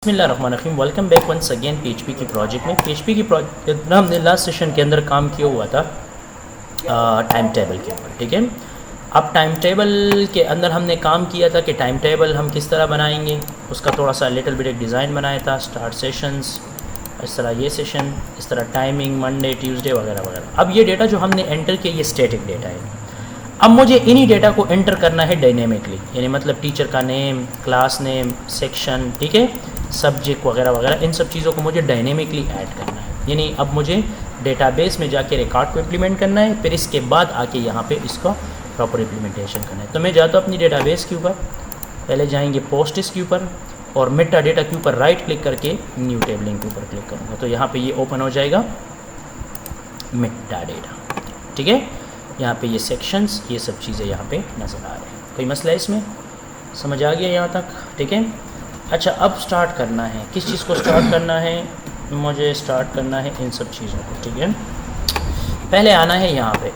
बिस्मिल्लाहिर्रहमानिर्रहीम। Welcome back once again PHP की project में। पीएचपी की प्रोजेक्ट हमने लास्ट सेशन के अंदर काम किया हुआ था टाइम टेबल के ऊपर, ठीक है। अब टाइम टेबल के अंदर हमने काम किया था कि टाइम टेबल हम किस तरह बनाएंगे, उसका थोड़ा सा लिटिल बिट एक डिज़ाइन बनाया था। स्टार्ट सेशंस, इस तरह ये सेशन, इस तरह टाइमिंग मंडे ट्यूसडे वगैरह वगैरह। अब ये डेटा जो हमने एंटर किया ये स्टैटिक डेटा है। अब मुझे इन्हीं डेटा को एंटर करना है डायनेमिकली, यानी मतलब टीचर का नेम, क्लास नेम, सेक्शन, ठीक है, सब्जेक्ट वगैरह वगैरह, इन सब चीज़ों को मुझे डायनेमिकली ऐड करना है। यानी अब मुझे डेटाबेस में जाके रिकॉर्ड को इम्प्लीमेंट करना है, फिर इसके बाद आके यहाँ पे इसका प्रॉपर इम्प्लीमेंटेशन करना है। तो मैं जाता हूँ अपनी डेटाबेस के ऊपर, पहले जाएंगे पोस्ट्स के ऊपर और मेटा डेटा के ऊपर राइट क्लिक करके न्यू टेबलिंग के ऊपर क्लिक करूँगा, तो यहाँ पे ये ओपन हो जाएगा मेटा डेटा, ठीक है। यहाँ पे ये सेक्शंस, ये सब चीज़ें यहाँ पे नज़र आ रहे हैं। कोई मसला है इसमें? समझ आ गया यहाँ तक? ठीक है। अच्छा, अब स्टार्ट करना है, किस चीज़ को स्टार्ट करना है? मुझे स्टार्ट करना है इन सब चीज़ों को, ठीक है। पहले आना है यहाँ पे,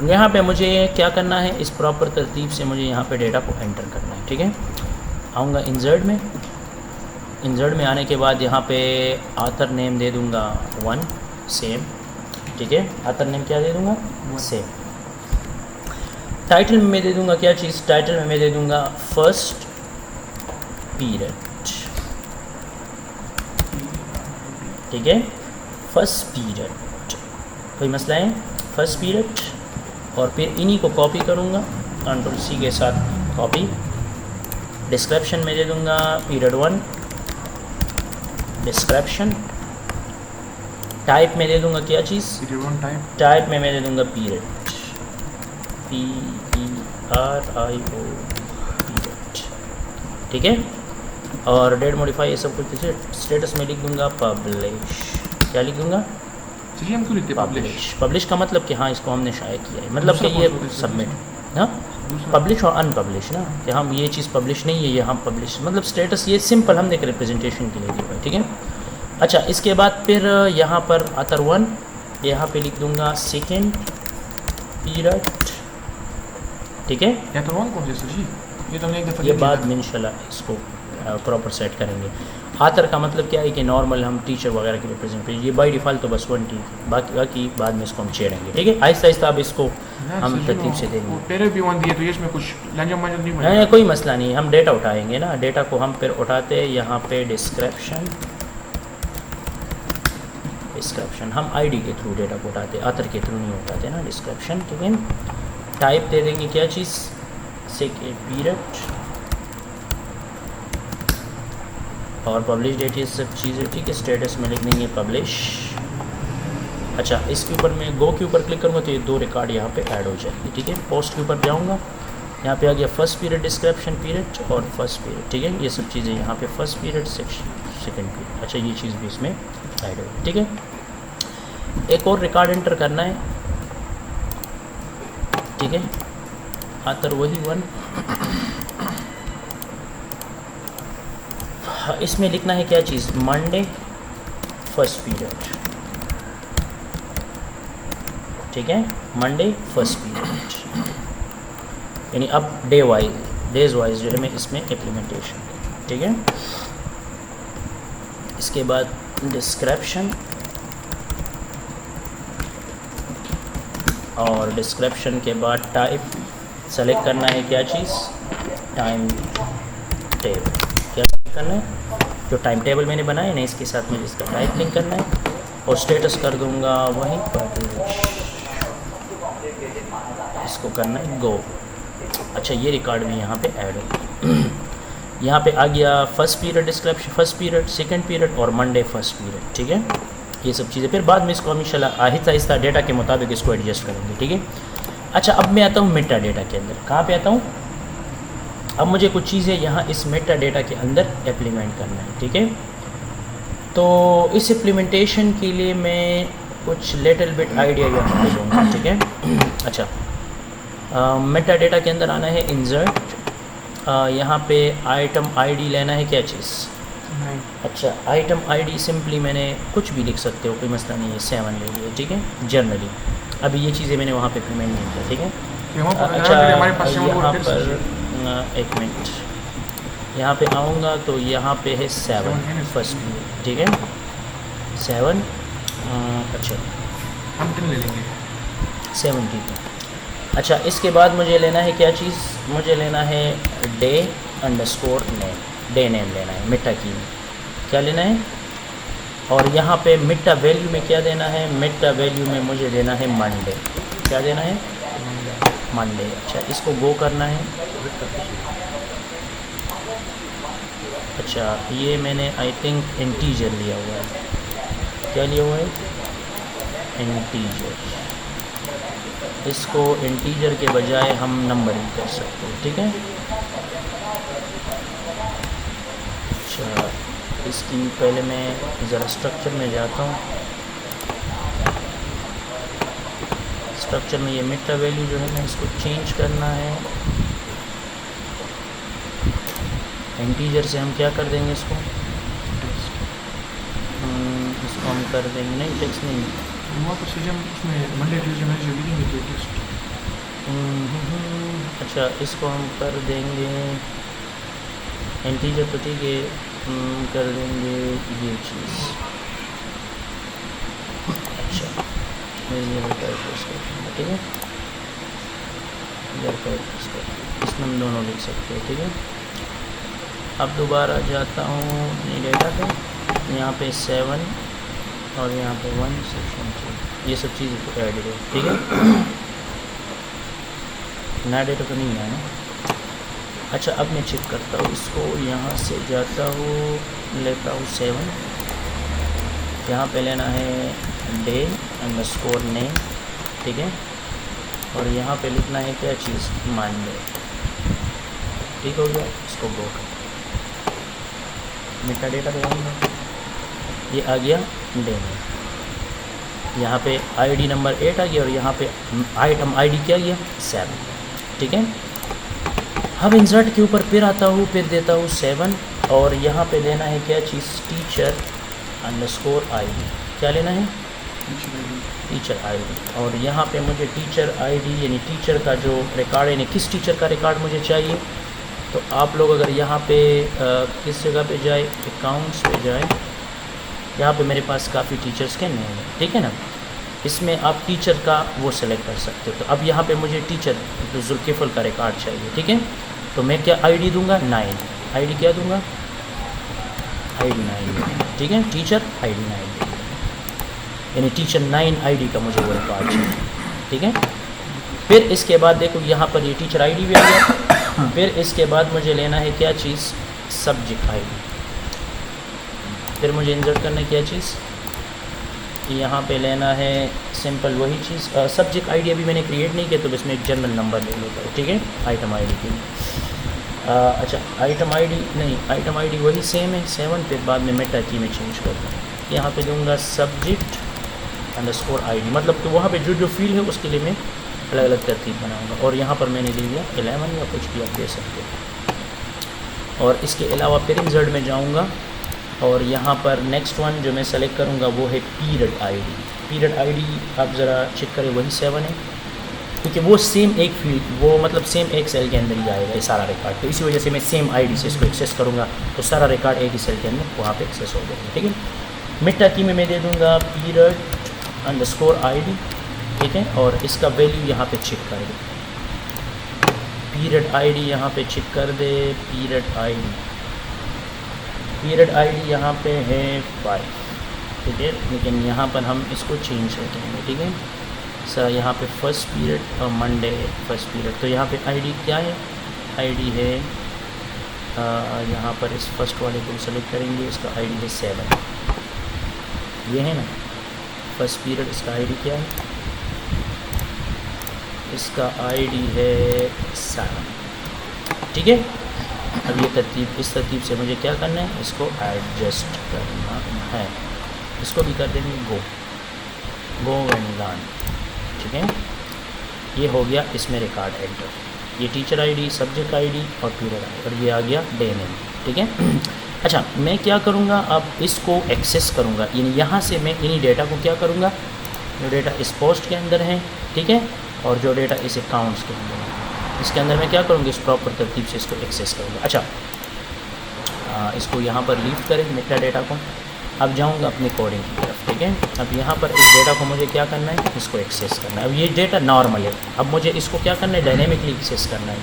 यहाँ पे मुझे क्या करना है, इस प्रॉपर तरतीब से मुझे यहाँ पे डेटा को एंटर करना है, ठीक है। आऊँगा इंसर्ट में, इंसर्ट में आने के बाद यहाँ पे आथर नेम दे दूँगा 1 सेम, ठीक है। आथर नेम क्या दे दूँगा? सेम। टाइटल में मैं दे दूँगा क्या चीज़? टाइटल में मैं दे दूँगा फर्स्ट पीरियड, ठीक है, फर्स्ट पीरियड। कोई मसला है? First period. और फिर इन्हीं को कॉपी करूँगा, कंट्रोल सी के साथ कॉपी। डिस्क्रिप्शन में दे दूँगा पीरियड 1 डिस्क्रिप्शन। टाइप में दे दूँगा क्या चीज़? Period 1 type. टाइप में मैं दे दूँगा पीरियड, PERIO पीरियड, ठीक है। और डेट मॉडिफाई ये सब कुछ। स्टेटस में लिख दूंगा पब्लिश। क्या लिख दूंगा? हम क्यों लिखते हैं पब्लिश? पब्लिश का मतलब कि हाँ इसको हमने शाया किया है, मतलब कि ये सबमिट, हाँ। पब्लिश और अनपब्लिश ना, कि हम ये चीज़ पब्लिश नहीं है, ये हम पब्लिश, मतलब स्टेटस ये सिंपल हमने एक रिप्रेजेंटेशन के लिए दिया, ठीक है। अच्छा, इसके बाद फिर यहाँ पर अतर 1, यहाँ पे लिख दूंगा सेकेंड पीरियड, ठीक है। या तो कौन कौन से जी, ये तो हमने एक दफ़ा ये बाद में इंशाल्लाह इसको प्रॉपर सेट करेंगे। आतर का मतलब क्या है कि नॉर्मल हम टीचर वगैरह की रिप्रेजेंटेशन, ये बाय डिफ़ॉल्ट तो बस 1 ठीक, बाकी बाद में इसको हम छेड़ेंगे, ठीक है। आहिस्ता आहिस्ता अब इसको हम तरतीब से देंगे। पहले भी 1 दिए तो इसमें कुछ लंजम मंजम नहीं बनेगा। नहीं, कोई मसला नहीं, हम डेटा उठाएंगे ना। डेटा को हम फिर उठाते हैं यहाँ पे डिस्क्रिप्शन, डिस्क्रिप्शन हम आईडी के थ्रू डेटा को उठाते, आतर के थ्रू नहीं उठाते ना, डिस्क्रिप्शन, ठीक है। टाइप दे देंगे क्या चीज़? Second period. और पब्लिश डेट, ये सब चीज़ें, ठीक है। स्टेटस में लिख देंगे पब्लिश। अच्छा, इसके ऊपर मैं गो के ऊपर क्लिक करूँगा तो ये 2 रिकॉर्ड यहाँ पे ऐड हो जाएगी, ठीक है। पोस्ट के ऊपर जाऊँगा, यहाँ पे आ गया फर्स्ट पीरियड डिस्क्रिप्शन पीरियड और फर्स्ट पीरियड, ठीक है। ये सब चीज़ें यहाँ पे फर्स्ट पीरियड सेकेंड पीरियड, अच्छा ये चीज़ भी इसमें ऐड होगी, ठीक है। एक और रिकॉर्ड एंटर करना है, ठीक है। आतर वही 1, इसमें लिखना है क्या चीज़? मंडे फर्स्ट पीरियड, ठीक है। मंडे फर्स्ट पीरियड, यानी अब डेज वाइज जो है मैं इसमें इम्प्लीमेंटेशन, ठीक है। इसके बाद डिस्क्रिप्शन, और डिस्क्रिप्शन के बाद टाइप सेलेक्ट करना है क्या चीज़? Time table. क्या करना है? जो टाइम टेबल मैंने बनाया ना, इसके साथ मुझे इसका टाइप लिंक करना है। और स्टेटस कर दूंगा वहीं पर, इसको करना है गो। अच्छा, ये रिकॉर्ड भी यहाँ पे ऐड हो यहाँ पे आ गया first period description, first period, second period और मंडे फर्स्ट पीरियड, ठीक है। ये सब चीज़ें फिर बाद में इसको हम इंशाल्लाह आहिस्ता आहिस्ता डेटा के मुताबिक इसको एडजस्ट करेंगे, ठीक है। अच्छा, अब मैं आता हूँ मेटा डेटा के अंदर। कहाँ पे आता हूँ? अब मुझे कुछ चीज़ें यहाँ इस मेटा डेटा के अंदर इम्प्लीमेंट करना है, ठीक है। तो इस इम्प्लीमेंटेशन के लिए मैं कुछ लिटिल बिट आइडिया यहाँ पे दूँगा, ठीक है। अच्छा, मेटा डेटा के अंदर आना है इंसर्ट, यहाँ पे आइटम आईडी लेना है क्या चीज़? अच्छा, आइटम आईडी सिंपली मैंने कुछ भी लिख सकते हो, कोई मसला नहीं है, 7 ले लिया, ठीक है। जनरली अभी ये चीज़ें मैंने वहाँ पे इम्प्लीमेंट नहीं किया, ठीक है। अच्छा, यहाँ पर एक मिनट, यहाँ पे आऊँगा तो यहाँ पे है 7 फर्स्ट, ठीक है 7। अच्छा हम 10 ले लेंगे। 7 ठीक है। अच्छा इसके बाद मुझे लेना है क्या चीज़, मुझे लेना है day underscore name, day name लेना है मिट्टा की में, क्या लेना है। और यहाँ पे मिट्टा वैल्यू में क्या देना है, मिट्टा वैल्यू में मुझे देना है मंडे, क्या देना है मंडे। अच्छा इसको गो करना है। अच्छा ये मैंने आई थिंक इंटीजर लिया हुआ है, क्या लिया हुआ है इंटीजर, इसको इंटीजर के बजाय हम नंबरिंग कर सकते हैं, ठीक है। अच्छा इसकी पहले मैं ज़रा स्ट्रक्चर में जाता हूँ। स्ट्रक्चर में ये मिट्टा वैल्यू जो है ना इसको चेंज करना है। इंटीजर से हम क्या कर देंगे इसको, इसको हम कर देंगे नहीं टेक्स्ट नहीं, वहाँ पर सर जी हम उसमें मंडे ट्यूजडे वेडनेसडे लिखेंगे तो टेक्स्ट। अच्छा इसको हम कर देंगे इंटीजर तो ठीक है, कर देंगे ये चीज़। अच्छा मैं ये बताया इसको, ठीक है इसमें हम दोनों लिख सकते हैं, ठीक है। अब दोबारा जाता हूँ अपनी डेटा पे, यहाँ पे 7 और यहाँ पे 1 सेक्शन 2, ये सब चीज़ें तो ऐड है, ठीक है। नया डेटा तो नहीं है ना। अच्छा अब मैं चेक करता हूँ इसको, यहाँ से जाता हूँ लेता हूँ 7, यहाँ पे लेना है डे अंडरस्कोर नेम, ठीक है। और यहाँ पे लिखना है क्या चीज़ मंडे, ठीक हो गया। इसको गो मिट्टा डेटा लगाऊंगा, ये आ गया डे में। यहाँ पे आईडी नंबर 8 आ गया और यहाँ पे आइटम आईडी क्या गया 7, ठीक है। अब इंसर्ट के ऊपर फिर आता हूँ, फिर देता हूँ 7 और यहाँ पे लेना है क्या चीज़ टीचर अंडरस्कोर आईडी, क्या लेना है टीचर आईडी। और यहाँ पे मुझे टीचर आईडी यानी टीचर का जो रिकॉर्ड यानी किस टीचर का रिकॉर्ड मुझे चाहिए, तो आप लोग अगर यहाँ पे किस जगह पे जाए, अकाउंट्स पे जाए, यहाँ पे मेरे पास काफ़ी टीचर्स के नेम है, ठीक है ना। इसमें आप टीचर का वो सेलेक्ट कर सकते हो। तो अब यहाँ पे मुझे टीचर तो जुल्किफल का रिकॉर्ड चाहिए, ठीक है। तो मैं क्या आईडी दूंगा 9, आईडी क्या दूंगा आईडी 9, ठीक है टीचर आईडी 9, यानी टीचर 9 आईडी का मुझे वो रिकॉर्ड चाहिए, ठीक है। फिर इसके बाद देखो यहाँ पर ये टीचर आईडी भी आ गया। फिर इसके बाद मुझे लेना है क्या चीज़ सब्जेक्ट आईडी, फिर मुझे इंसर्ट करना है क्या चीज़, यहाँ पे लेना है सिंपल वही चीज़ सब्जेक्ट आईडी अभी मैंने क्रिएट नहीं किया तो इसमें एक जनरल नंबर ले लेता हूँ, ठीक है आइटम आईडी के लिए। अच्छा आइटम आईडी नहीं, आइटम आईडी वही सेम है 7, फिर बाद में मेटा की में चेंज करता हूँ, यहाँ पे दूंगा सब्जेक्ट अंडरस्कोर आईडी, मतलब कि वहाँ पे जो जो फील्ड है उसके लिए मैं अलग अलग तरतीब बनाऊँगा। और यहाँ पर मैंने ले लिया 11 या कुछ भी आप दे सकते हो। और इसके अलावा फिर इंसर्ट में जाऊँगा और यहाँ पर नेक्स्ट वन जो मैं सेलेक्ट करूँगा वो है पीरियड आईडी। पीरियड आईडी आप ज़रा चेक करें वही 7 है, क्योंकि वो सेम एक फील्ड वो मतलब सेम एक सेल के अंदर ही आएगा ये सारा रिकॉर्ड। तो इसी वजह से मैं सेम आईडी से इसको एक्सेस करूँगा तो सारा रिकॉर्ड एक ही सेल के अंदर वहाँ पे एक्सेस हो जाएगा, ठीक है। मिट्टा की में मैं दे दूँगा पीरियड अंडरस्कोर आईडी, ठीक है। और इसका वैल्यू यहाँ पे चेक कर दे, पीरियड आईडी यहाँ पे चेक कर दे, पीरियड आईडी यहाँ पे है 5, ठीक है। लेकिन यहाँ पर हम इसको चेंज करेंगे, ठीक है सर। यहाँ पे फर्स्ट पीरियड और मंडे फर्स्ट पीरियड, तो यहाँ पे आईडी क्या है, आईडी है यहाँ पर इस फर्स्ट वाले को सेलेक्ट करेंगे, इसका आईडी है 7, ये है ना फर्स्ट पीरियड। इसका आईडी क्या है, इसका आईडी है 7, ठीक है। अब ये तरतीब इस तरतीब से मुझे क्या करना है, इसको एडजस्ट करना है, इसको भी कर देंगे गो एंड लर्न, ठीक है। ये हो गया इसमें रिकॉर्ड एंटर, ये टीचर आईडी सब्जेक्ट आईडी और पीरियड आईडी, और ये आ गया डे नेम, ठीक है। अच्छा मैं क्या करूँगा, अब इसको एक्सेस करूँगा, यानी यहाँ से मैं इन्हीं डेटा को क्या करूँगा, जो डेटा इस पोस्ट के अंदर है, ठीक है, और जो डेटा इस अकाउंट्स के अंदर है, इसके अंदर मैं क्या करूँगा, इस प्रॉपर तरतीब से इसको एक्सेस करूँगा। अच्छा इसको यहाँ पर लीव करें मेटा डेटा को। अब जाऊँगा अपनी कोडिंग की तरफ, ठीक है। अब यहाँ पर इस डेटा को मुझे क्या करना है, इसको एक्सेस करना है। अब ये डेटा नॉर्मल है, अब मुझे इसको क्या करना है, डायनेमिकली एक्सेस करना है।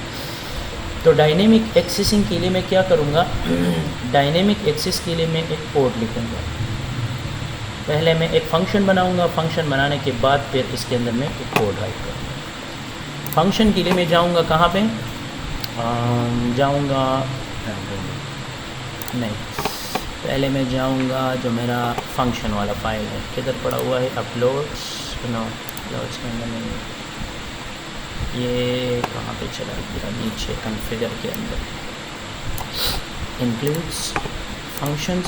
तो डायनेमिक एक्सेसिंग के लिए मैं क्या करूँगा, डायनेमिक एक्सेस के लिए मैं एक कोड लिखूँगा। पहले मैं एक फ़ंक्शन बनाऊँगा, फ़ंक्शन बनाने के बाद फिर इसके अंदर मैं एक कोड राइट करूँगा। फ़ंक्शन के लिए मैं जाऊँगा कहाँ पे, जाऊँगा नहीं, पहले मैं जाऊँगा जो मेरा फंक्शन वाला फ़ाइल है, किधर पड़ा हुआ है, अपलोड्स, नो अपलोड्स के अंदर नहीं, ये कहाँ पे चला गया, नीचे कॉन्फ़िगर के अंदर, इंक्लूड्स फंक्शंस,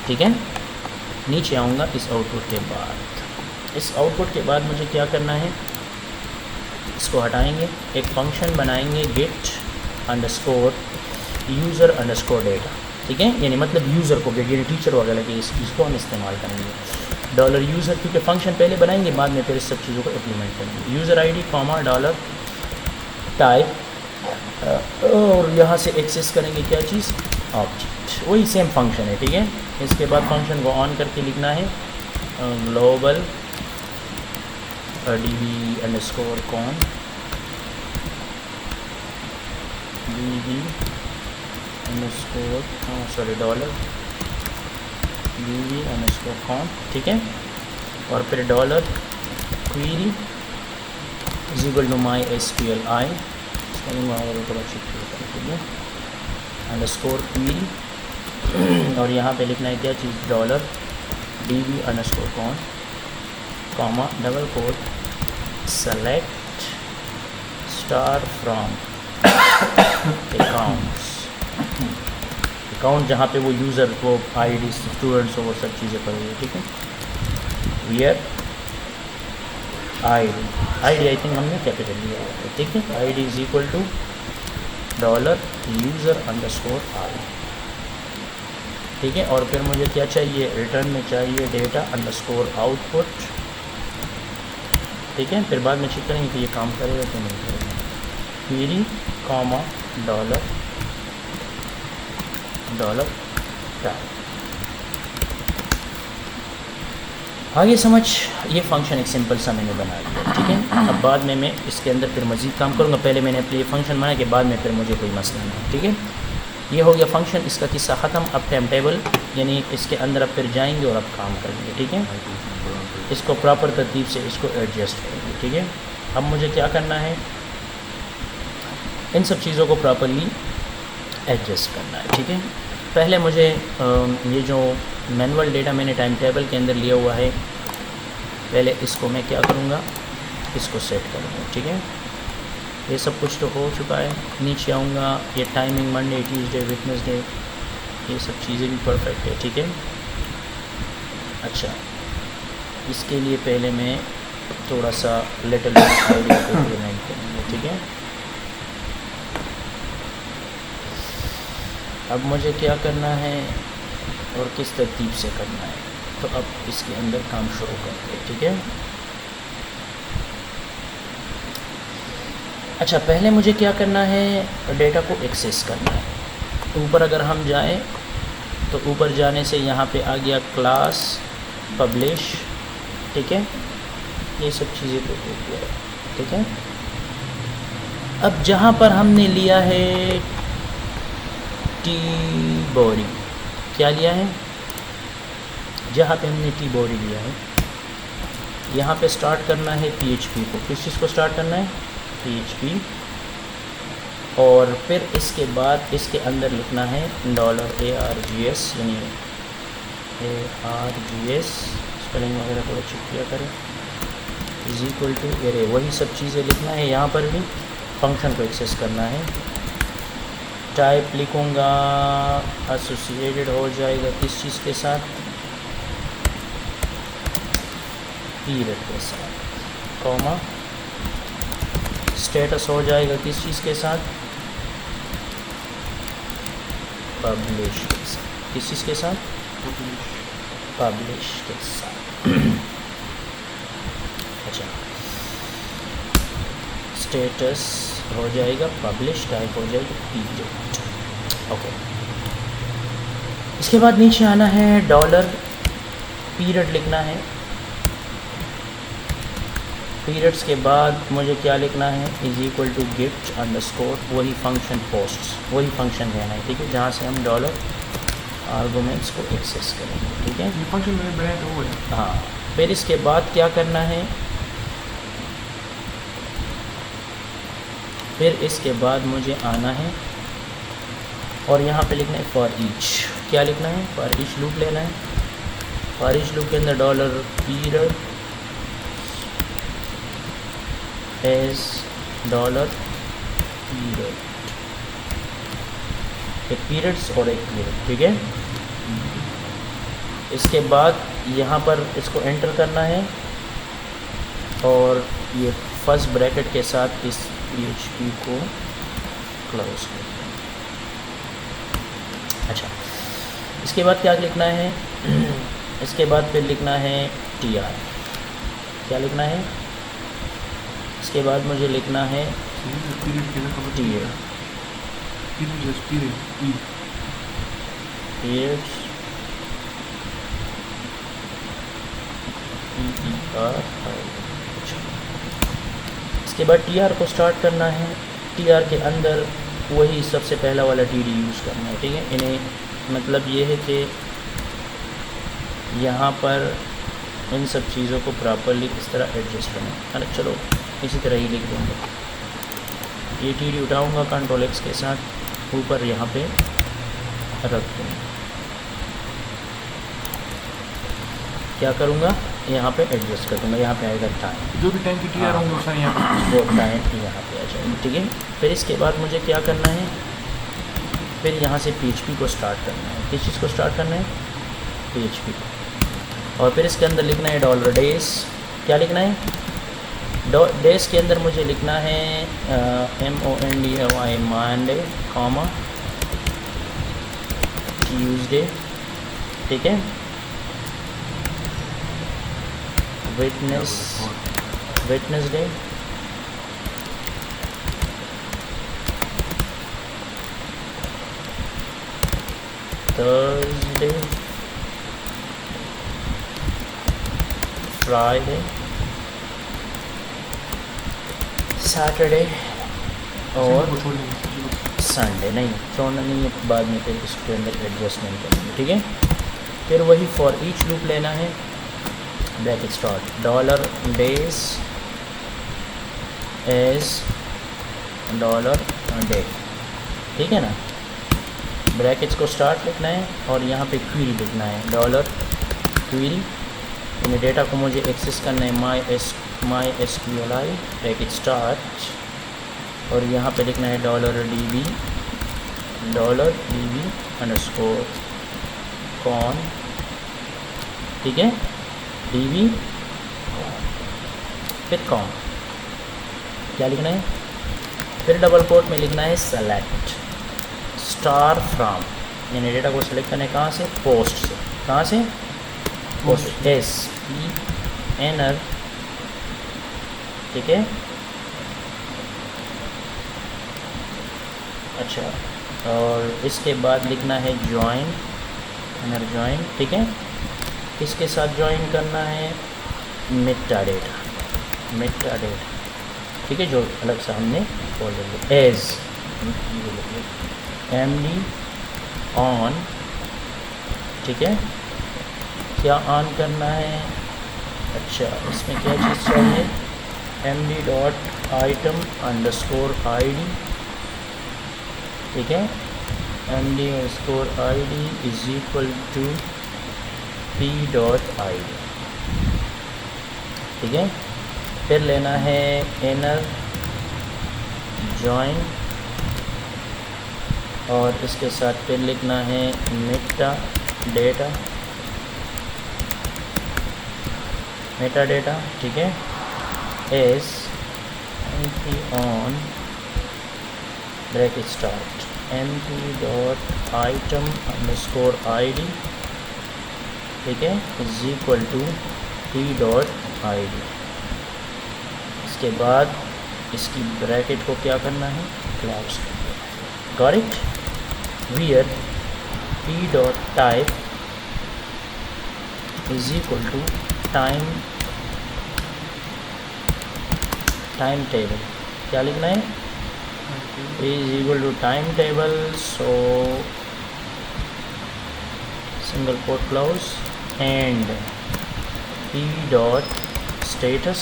ठीक है। नीचे आऊँगा इस आउटपुट के बाद। इस आउटपुट के बाद मुझे क्या करना है, इसको हटाएंगे, एक फ़ंक्शन बनाएंगे get underscore user underscore data, ठीक है। यानी मतलब यूज़र को गेट, यानी टीचर वगैरह की इस चीज़ को हम इस्तेमाल करेंगे। डॉलर यूज़र, क्योंकि फ़ंक्शन पहले बनाएंगे, बाद में फिर इस सब चीज़ों को इम्प्लीमेंट करेंगे। User ID comma dollar type, और यहाँ से एक्सेस करेंगे क्या चीज़, ऑब्जेक्ट, वही सेम फंक्शन है, ठीक है। इसके बाद फंक्शन को ऑन करके लिखना है global db underscore con, db underscore sorry dollar db underscore con, ठीक है। और फिर dollar query is equal to my SQLi, underscore query, और यहाँ पे लिखना है क्या चीज़, dollar db underscore con comma double quote select star from accounts, account जहाँ पे वो यूज़र को आईडी स्टूडेंट्स वो सब चीज़ें पड़ी हुई, ठीक है। वियर आईडी आई थिंक हमने कैपिटल लिया है, ठीक है। ID is equal to dollar user underscore I, ठीक है। और फिर मुझे क्या चाहिए, रिटर्न में चाहिए डेटा अंडरस्कोर आउटपुट, ठीक है। फिर बाद में चेक करेंगे कि ये काम करेगा कि नहीं करेगा। क्वेरी कॉमा डॉलर टाइप, आगे समझ, ये फंक्शन एक सिंपल सा मैंने बना दिया, ठीक है। अब बाद में मैं इसके अंदर फिर मज़ीद काम करूँगा, पहले मैंने अपने ये फंक्शन बनाया के बाद में फिर मुझे कोई मसला नहीं, ठीक है। ये हो गया फंक्शन, इसका किस्सा ख़त्म। अब टाइम टेबल यानी इसके अंदर अब फिर जाएंगे और अब काम करेंगे, ठीक है। इसको प्रॉपर तरतीब से इसको एडजस्ट करेंगे, ठीक है। अब मुझे क्या करना है, इन सब चीज़ों को प्रॉपरली एडजस्ट करना है, ठीक है। पहले मुझे ये जो मैनुअल डेटा मैंने टाइम टेबल के अंदर लिया हुआ है, पहले इसको मैं क्या करूँगा, इसको सेट करूँगा, ठीक है। ये सब कुछ तो हो चुका है। नीचे आऊँगा, ये टाइमिंग मंडे ट्यूसडे वेडनेसडे, ये सब चीज़ें भी परफेक्ट है, ठीक है। अच्छा, इसके लिए पहले मैं थोड़ा सा लिटिल आइडिया को इम्प्लीमेंट करूँगा, ठीक है। अब मुझे क्या करना है और किस तरतीब से करना है, तो अब इसके अंदर काम शुरू करते हैं, ठीक है। अच्छा, पहले मुझे क्या करना है, डेटा को एक्सेस करना है। ऊपर अगर हम जाएं तो ऊपर जाने से यहाँ पे आ गया क्लास पब्लिश, ठीक है। ये सब चीज़ें तो हो गया, ठीक है। अब जहाँ पर हमने लिया है टी बॉडी, क्या लिया है, जहाँ पे हमने टी बॉडी लिया है, यहाँ पे स्टार्ट करना है PHP को। किस चीज़ को स्टार्ट करना है, PHP। और फिर इसके बाद इसके अंदर लिखना है $args, यानी args, स्पेलिंग वगैरह थोड़ा चेक किया करें, इज इक्वल टू एरे, वही सब चीज़ें लिखना है। यहाँ पर भी फंक्शन को एक्सेस करना है। टाइप लिखूँगा, एसोसिएटेड हो जाएगा किस चीज़ के साथ, पीरियड के साथ, कॉमा स्टेटस हो जाएगा किस चीज़ के साथ, पब्लिश के साथ। किस चीज़ के साथ, पब्लिश के साथ। अच्छा, स्टेटस हो जाएगा पब्लिश, टाइप हो जाएगा पीरियड, ओके। इसके बाद नीचे आना है, डॉलर पीरियड लिखना है। पीरियड्स के बाद मुझे क्या लिखना है, is equal to gift underscore, वही फंक्शन पोस्ट्स, वही फंक्शन लेना है, ठीक है, जहाँ से हम डॉलर आर्गूमेंट्स को एक्सेस करेंगे, ठीक है। ये फंक्शन मैंने बनाया तो वो है। हाँ, फिर इसके बाद क्या करना है, फिर इसके बाद मुझे आना है और यहाँ पे लिखना है फॉर ईच। क्या लिखना है, फॉर ईच लूप लेना है। फॉर ईच लूप के अंदर dollar period as dollar period, एक पीरियड्स और एक पीरियड, ठीक है। इसके बाद यहाँ पर इसको एंटर करना है और ये फर्स्ट ब्रैकेट के साथ इस PHP को क्लोज कर दें। अच्छा, इसके बाद क्या लिखना है, इसके बाद फिर लिखना है TR। क्या लिखना है, इसके बाद मुझे लिखना है पीरियड के ना TR, periods इसके बाद TR को स्टार्ट करना है। TR के अंदर वही सबसे पहला वाला TD यूज़ करना है, ठीक है। इन्हें मतलब ये है कि यहाँ पर इन सब चीज़ों को प्रॉपरली इस तरह एडजस्ट करना है। अरे चलो इसी तरह ही लिख दूँगा, ये TD उठाऊँगा कंट्रोल X के साथ ऊपर यहाँ पे रख दूँगा। क्या करूँगा, यहाँ पे एडजस्ट कर दूँगा, यहाँ पे आएगा टाइम, जो भी टाइम की TR होंगे वो सारे यहाँ पे वो टाइम यहाँ पे आ जाएगी, ठीक है। फिर इसके बाद मुझे क्या करना है, फिर यहाँ से PHP को स्टार्ट करना है। किस चीज़ को स्टार्ट करना है, PHP को। और फिर इसके अंदर लिखना है डॉलर डेज। क्या लिखना है, डेज के अंदर मुझे लिखना है MONDAY मंडे, कॉमा ट्यूसडे, ठीक है। वेडनेसडे, थर्सडे, फ्राइडे, सैटरडे और संडे। नहीं छोड़ना नहीं है, बाद में फिर इसके अंदर एडजस्टमेंट करेंगे, ठीक है। फिर वही फॉर ईच लूप लेना है, bracket start dollar days as dollar day, ठीक है ना। ब्रैकेट्स को स्टार्ट लिखना है और यहाँ पे क्वेरी लिखना है, डॉलर क्वेरी। यानी डेटा को मुझे एक्सेस करना है, माई SQLi ब्रैकेट स्टार्ट और यहाँ पे लिखना है डॉलर DB अंडरस्कोर कॉन, ठीक है, DB फिर कॉन। क्या लिखना है, फिर डबल कोट में लिखना है सेलेक्ट स्टार फ्रॉम, यानी डेटा को सिलेक्ट करना है कहाँ से, पोस्ट से। कहाँ से, पोस्ट, SPNR, ठीक है। अच्छा, और इसके बाद लिखना है ज्वाइन, इनर ज्वाइन, ठीक है। इसके साथ ज्वाइन करना है मेटा डेटा, ठीक है, जो अलग से हमने फोल्डर एज MD ऑन, ठीक है। क्या ऑन करना है, अच्छा इसमें क्या चीज़ चाहिए, MD dot item underscore ID, ठीक है। MD underscore ID is equal to P dot ID, ठीक है। फिर लेना है इनर जॉइन और इसके साथ फिर लिखना है मेटा डेटा, ठीक है, as MP on bracket start MP dot item underscore ID, ठीक है, is equal to P dot ID। इसके बाद इसकी ब्रैकेट को क्या करना है, क्लोज कर देना। Got it, where P dot type is equal to time table. क्या लिखना है? Is equal to time table, so single quote close and P dot status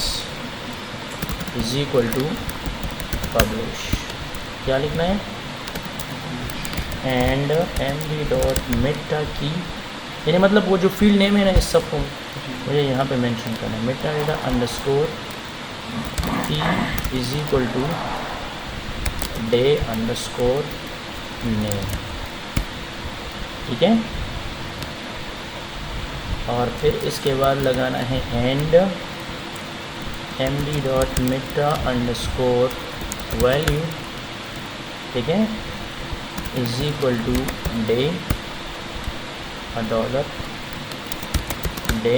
is equal to publish. क्या लिखना है? And M D dot meta key, यानी मतलब वो जो फील्ड नेम है ना इस सब को मुझे यहाँ पे मेंशन करना है। Meta data underscore key is equal to day underscore name, ठीक है। और फिर इसके बाद लगाना है and M D dot meta underscore value, ठीक है, is equal to day $, day,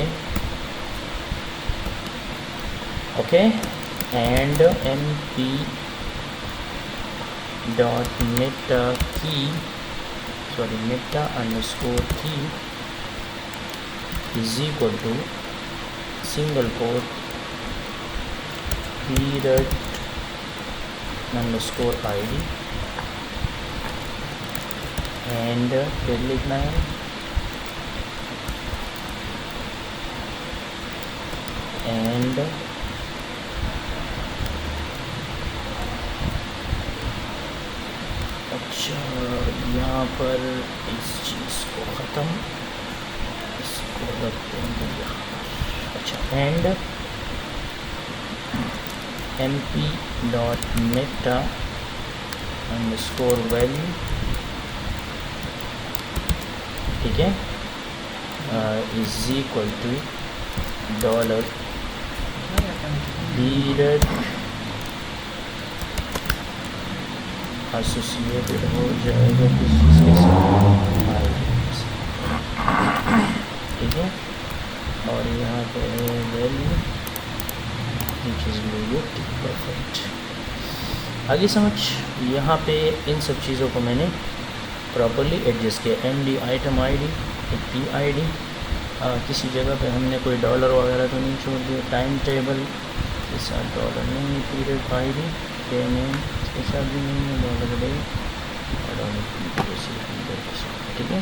okay, and M P dot meta key, sorry meta underscore key is equal to single quote period underscore ID and फिर लिखना है and अच्छा यहाँ पर इस चीज़ को ख़त्म, इसको रख देंगे यहाँ पर। अच्छा and M P dot meta underscore value, ठीक है, is equal to $, period associated हो जाएगा किस चीज़ के साथ, ठीक है। और यहाँ पे वैल्यू परफेक्ट। आगे समझ, यहाँ पे इन सब चीज़ों को मैंने प्रॉपरली एडजस्ट किया। एम डी आइटम ID, एक पी ID, किसी जगह पे हमने कोई $, वगैरह तो नहीं छोड़ दिया। टाइम टेबल के साथ $, नहीं, पीरियड ID, डे नेम इसके साथ भी नहीं है, $डे और $, ठीक है।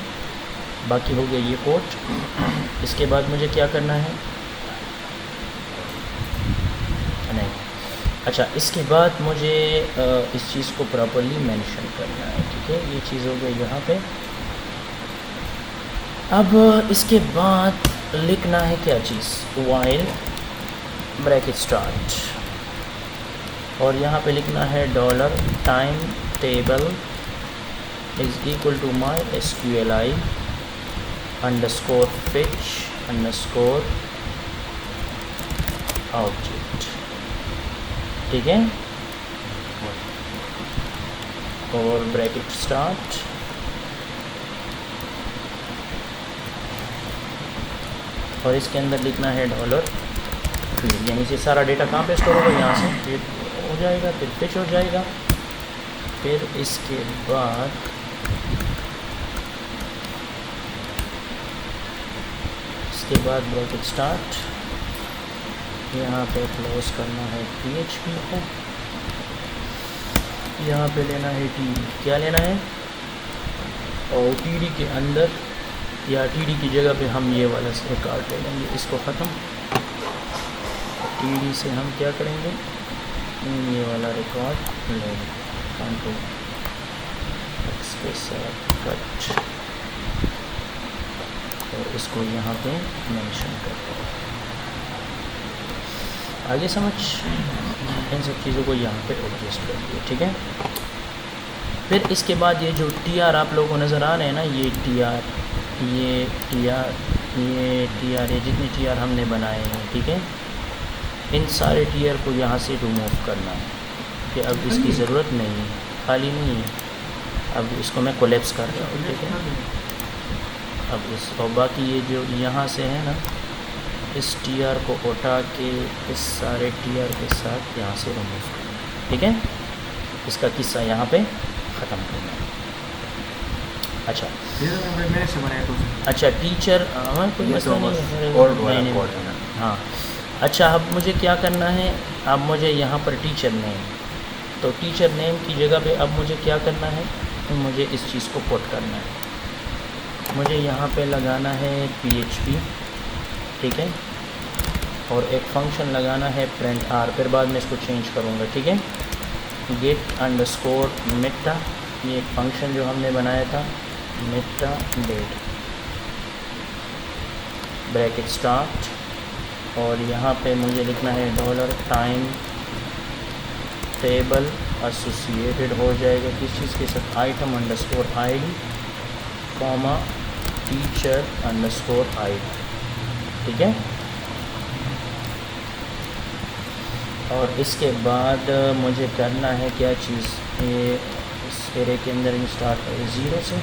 बाकी हो गया ये कोड। इसके बाद मुझे क्या करना है, नहीं, अच्छा इसके बाद मुझे इस चीज़ को प्रॉपरली मेंशन करना है, ठीक है। ये चीज़ हो गई यहाँ पे। अब इसके बाद लिखना है क्या चीज़, वाइल ब्रैकेट स्टार्ट, और यहाँ पे लिखना है $time table is equal to my SQLi underscore fetch underscore object, ठीक है, और ब्रैकेट स्टार्ट, और इसके अंदर लिखना है $, यानी से सारा डेटा कहाँ पे स्टोर होगा, यहाँ से फिर हो जाएगा, फिर फिच हो जाएगा। फिर इसके बाद ब्रैकेट स्टार्ट, यहाँ पे क्लोज करना है PHP को, यहाँ पे लेना है TD, क्या लेना है, और TD के अंदर या TD की जगह पे हम ये वाला रिकॉर्ड ले लेंगे, इसको ख़त्म। TD से हम क्या करेंगे, ये वाला रिकॉर्ड लेंगे, कंट्रोल X के साथ कट, और इसको यहाँ पे मेंशन करते हैं। आगे समझ, इन सब चीज़ों को यहाँ पे एडजस्ट कर दिए, ठीक है। फिर इसके बाद ये जो TR आप लोगों को नज़र आ रहे हैं ना, ये TR, ये जितने TR हमने बनाए हैं, ठीक है, इन सारे TR को यहाँ से रिमूव करना है कि अब इसकी ज़रूरत नहीं है, खाली नहीं है। अब इसको मैं कोलैप्स कर रहा हूँ, ठीक है। अब इस और बाकी ये जो यहाँ से है ना, इस TR को उठा के इस सारे TR के साथ यहाँ से रिमूव करना, ठीक है। इसका किस्सा यहाँ पे ख़त्म करना है। अच्छा ये तो मैंने से बनाया तो अच्छा टीचर हाँ कोई ये मसला तो नहीं बस है old वाला नहीं, कोड है ना। हाँ अच्छा अब मुझे क्या करना है, अब मुझे यहाँ पर टीचर नेम, तो टीचर नेम की जगह पे अब मुझे क्या करना है, मुझे इस चीज़ को पुट करना है, मुझे यहाँ पे लगाना है PHP, ठीक है, और एक फंक्शन लगाना है प्रिंट आर, फिर बाद में इसको चेंज करूँगा, ठीक है, गेट अंडरस्कोर मिटा, ये एक फंक्शन जो हमने बनाया था, मिटा डेट ब्रैकेट स्टार्ट, और यहाँ पे मुझे लिखना है डॉलर टाइम टेबल एसोसिएटेड हो जाएगा किस चीज़ के साथ, item underscore ID comma teacher underscore ID, ठीक है, और इसके बाद मुझे करना है क्या चीज़, ये इस एरे के अंदर ये स्टार्ट है 0 से,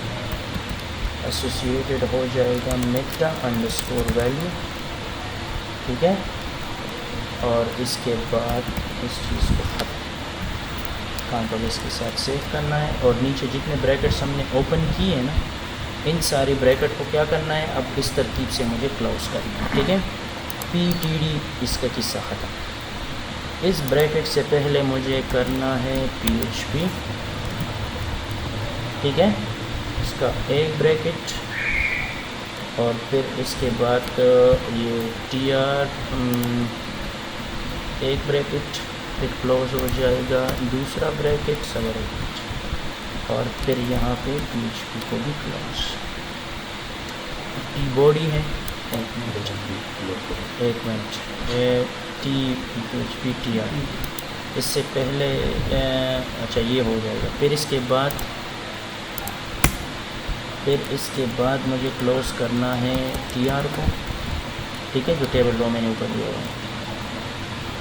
एसोसिएटेड हो जाएगा मेटा अंडरस्कोर वैल्यू, ठीक है, और इसके बाद इस चीज़ को कंट्रोल इसके साथ सेव करना है, और नीचे जितने ब्रैकेट्स हमने ओपन किए हैं ना, इन सारी ब्रैकेट को क्या करना है, अब इस तरतीब से मुझे क्लोज करना है, ठीक है, PTD इसका किस्सा ख़त्म। इस ब्रैकेट से पहले मुझे करना है PHP, ठीक है, इसका एक ब्रैकेट, और फिर इसके बाद ये TR एक ब्रैकेट, फिर क्लोज हो जाएगा दूसरा ब्रैकेट सेपरेट, और फिर यहाँ पे PHP को भी क्लोज, बॉडी है एक मिनट PHP TR, इससे पहले अच्छा ये हो जाएगा, फिर इसके बाद मुझे क्लोज़ करना है TR को, ठीक है, जो टेबल रो मैंने ऊपर दिया है,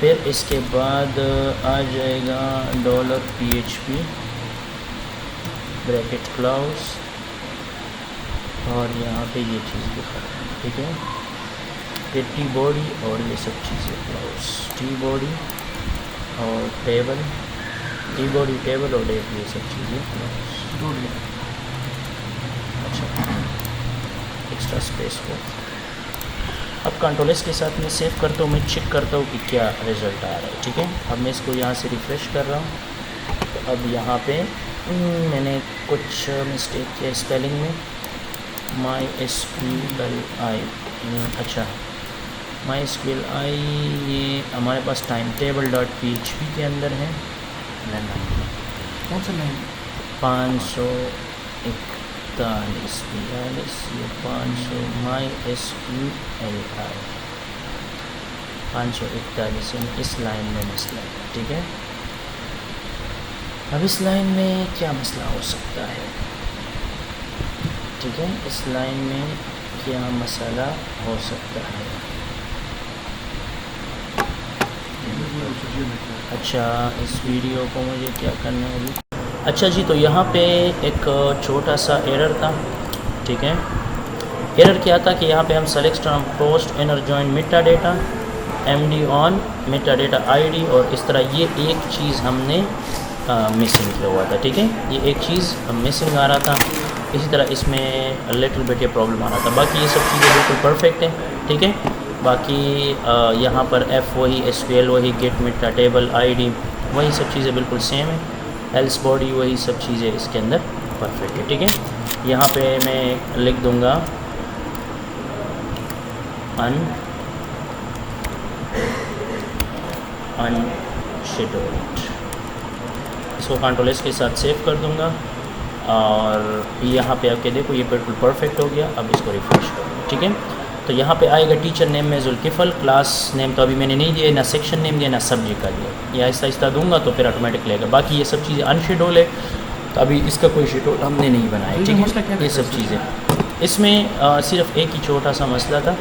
फिर इसके बाद आ जाएगा डॉलर PHP ब्रैकेट क्लोज, और यहाँ पे ये चीज़ भी खत्म, ठीक है, फिर T बॉडी और ये सब चीज़ें क्लोज, T बॉडी और टेबल, T बॉडी टेबल और डेट, ये सब चीज़ें क्लोज, अच्छा एक्स्ट्रा स्पेस को अब कंट्रोल एस के साथ मैं सेव करता हूँ, मैं चेक करता हूँ कि क्या रिज़ल्ट आ रहा है, ठीक है, अब मैं इसको यहाँ से रिफ़्रेश कर रहा हूँ, तो अब यहाँ पे मैंने कुछ मिस्टेक किया स्पेलिंग में, MySQLi, अच्छा MySQLi ये हमारे पास टाइम टेबल डॉट PHP के अंदर है, कौन सा लाइन 541 42 ये 500 MySQLi 541 इस लाइन में मसला है, ठीक है, अब इस लाइन में क्या मसला हो सकता है, ठीक है, इस लाइन में क्या मसला हो सकता है, अच्छा इस वीडियो को मुझे क्या करना है अभी, अच्छा जी, तो यहाँ पे एक छोटा सा एरर था, ठीक है, एरर क्या था कि यहाँ पे हम select from post inner join Meta data MD on Meta data ID, और इस तरह ये एक चीज़ हमने मिसिंग किया हुआ था, ठीक है, ये एक चीज़ मिसिंग आ रहा था, इसी तरह इसमें लिटिल बिट ये प्रॉब्लम आ रहा था, बाकी ये सब चीज़ें बिल्कुल परफेक्ट हैं, ठीक है, बाकी यहाँ पर F वही, SQL वही, गेट मेटा टेबल ID वही सब चीज़ें बिल्कुल सेम है, एल्स बॉडी वही सब चीज़ें इसके अंदर परफेक्ट है, ठीक है, यहाँ पे मैं लिख दूँगा अनशेड्यूल्ड, इसको कंट्रोल एस के साथ सेव कर दूँगा, और यहाँ पे आके देखो ये बिल्कुल परफेक्ट हो गया, अब इसको रिफ्रेश करूँगा, ठीक है, तो यहाँ पे आएगा टीचर नेम में जुल्किफ़ल, क्लास नेम तो अभी मैंने नहीं दिया, ना सेक्शन नेम दिया, ना सब्जेक्ट का दिया, ये आहिस्ता आहिस्ता दूंगा तो फिर ऑटोमेटिक लेगा, बाकी ये सब चीज़ें अनशेड्यूल है, तो अभी इसका कोई शेड्यूल हमने नहीं बनाया, ठीक है, ये सब चीज़ें इसमें सिर्फ एक ही छोटा सा मसला था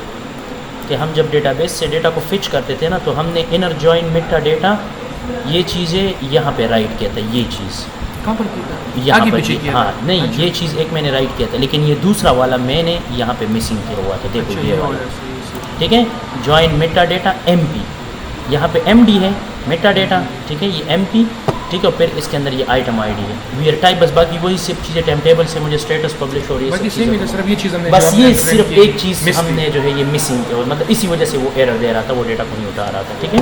कि हम जब डेटाबेस से डेटा को फिच करते थे ना, तो हमने इनर जॉइन मेटा डेटा ये चीज़ें यहाँ पे राइट किया था, ये चीज़ कहाँ पर किया, यहाँ आगे पर पीछे किया, हाँ नहीं, ये चीज़ एक मैंने राइट किया था, लेकिन ये दूसरा वाला मैंने यहाँ पे मिसिंग किया हुआ था, देखो ये वाला, ठीक है, जॉइन मेटा डेटा MP, यहाँ पे MD है मेटा डेटा, ठीक है, ये MP, ठीक है, और फिर इसके अंदर ये आइटम ID है, वीयर टाइप, बस बाकी वही सब चीज़ें टाइम टेबल से मुझे स्टेटस पब्लिश हो रही है, बाकी सेम ही था, सिर्फ ये चीज़ हमने बस ये जो सिर्फ हमने एक चीज़ miss हमने जो है ये मिसिंग है, और मतलब इसी वजह से वो एरर दे रहा था, वो डेटा को नहीं उठा रहा था, ठीक है।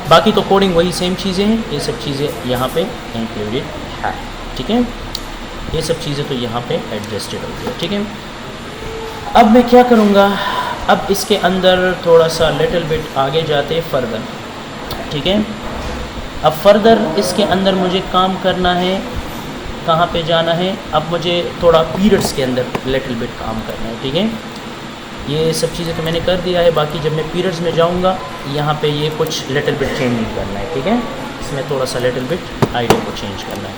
बाकी तो कोडिंग वही सेम चीज़ें हैं, ये सब चीज़ें यहाँ पे इंक्लूडेड है, ठीक है, ये सब चीज़ें तो यहाँ पे एडजस्टेड हो गया, ठीक है। अब मैं क्या करूँगा, अब इसके अंदर थोड़ा सा लिटिल बिट आगे जाते फर्दर, ठीक है। अब फर्दर इसके अंदर मुझे काम करना है, कहाँ पे जाना है, अब मुझे थोड़ा पीरियड्स के अंदर लिटिल बिट काम करना है, ठीक है। ये सब चीज़ें तो मैंने कर दिया है, बाकी जब मैं पीरियड्स में जाऊँगा यहाँ पे ये कुछ लिटिल बिट चेंजिंग करना है, ठीक है, इसमें थोड़ा सा लिटिल बिट आइडिया को चेंज करना है।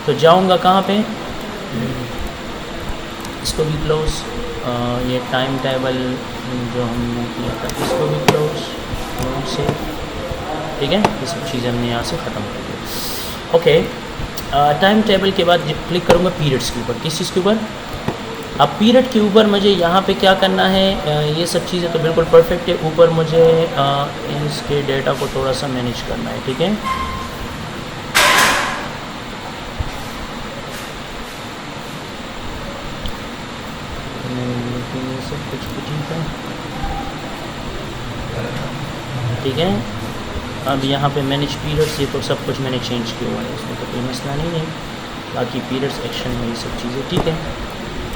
तो जाऊँगा कहाँ पे, इसको भी क्लोज, ये टाइम टेबल जो हमने किया था इसको भी क्लोज से, ठीक है, ये सब चीज़ें हमने यहाँ से ख़त्म कर दी। ओके, टाइम टेबल के बाद क्लिक करूँगा पीरियड्स के ऊपर, किस चीज़ के ऊपर, अब पीरियड के ऊपर मुझे यहाँ पे क्या करना है, ये सब चीज़ें तो बिल्कुल परफेक्ट है, ऊपर मुझे इसके डेटा को थोड़ा सा मैनेज करना है, ठीक है। सब कुछ भी ठीक है, ठीक है। अब यहाँ पे मैनेज पीरियड्स, ये तो सब कुछ मैंने चेंज किया हुआ है, इसमें तो कोई मसला नहीं है, बाकी पीरियड्स एक्शन में ये सब चीज़ें ठीक है।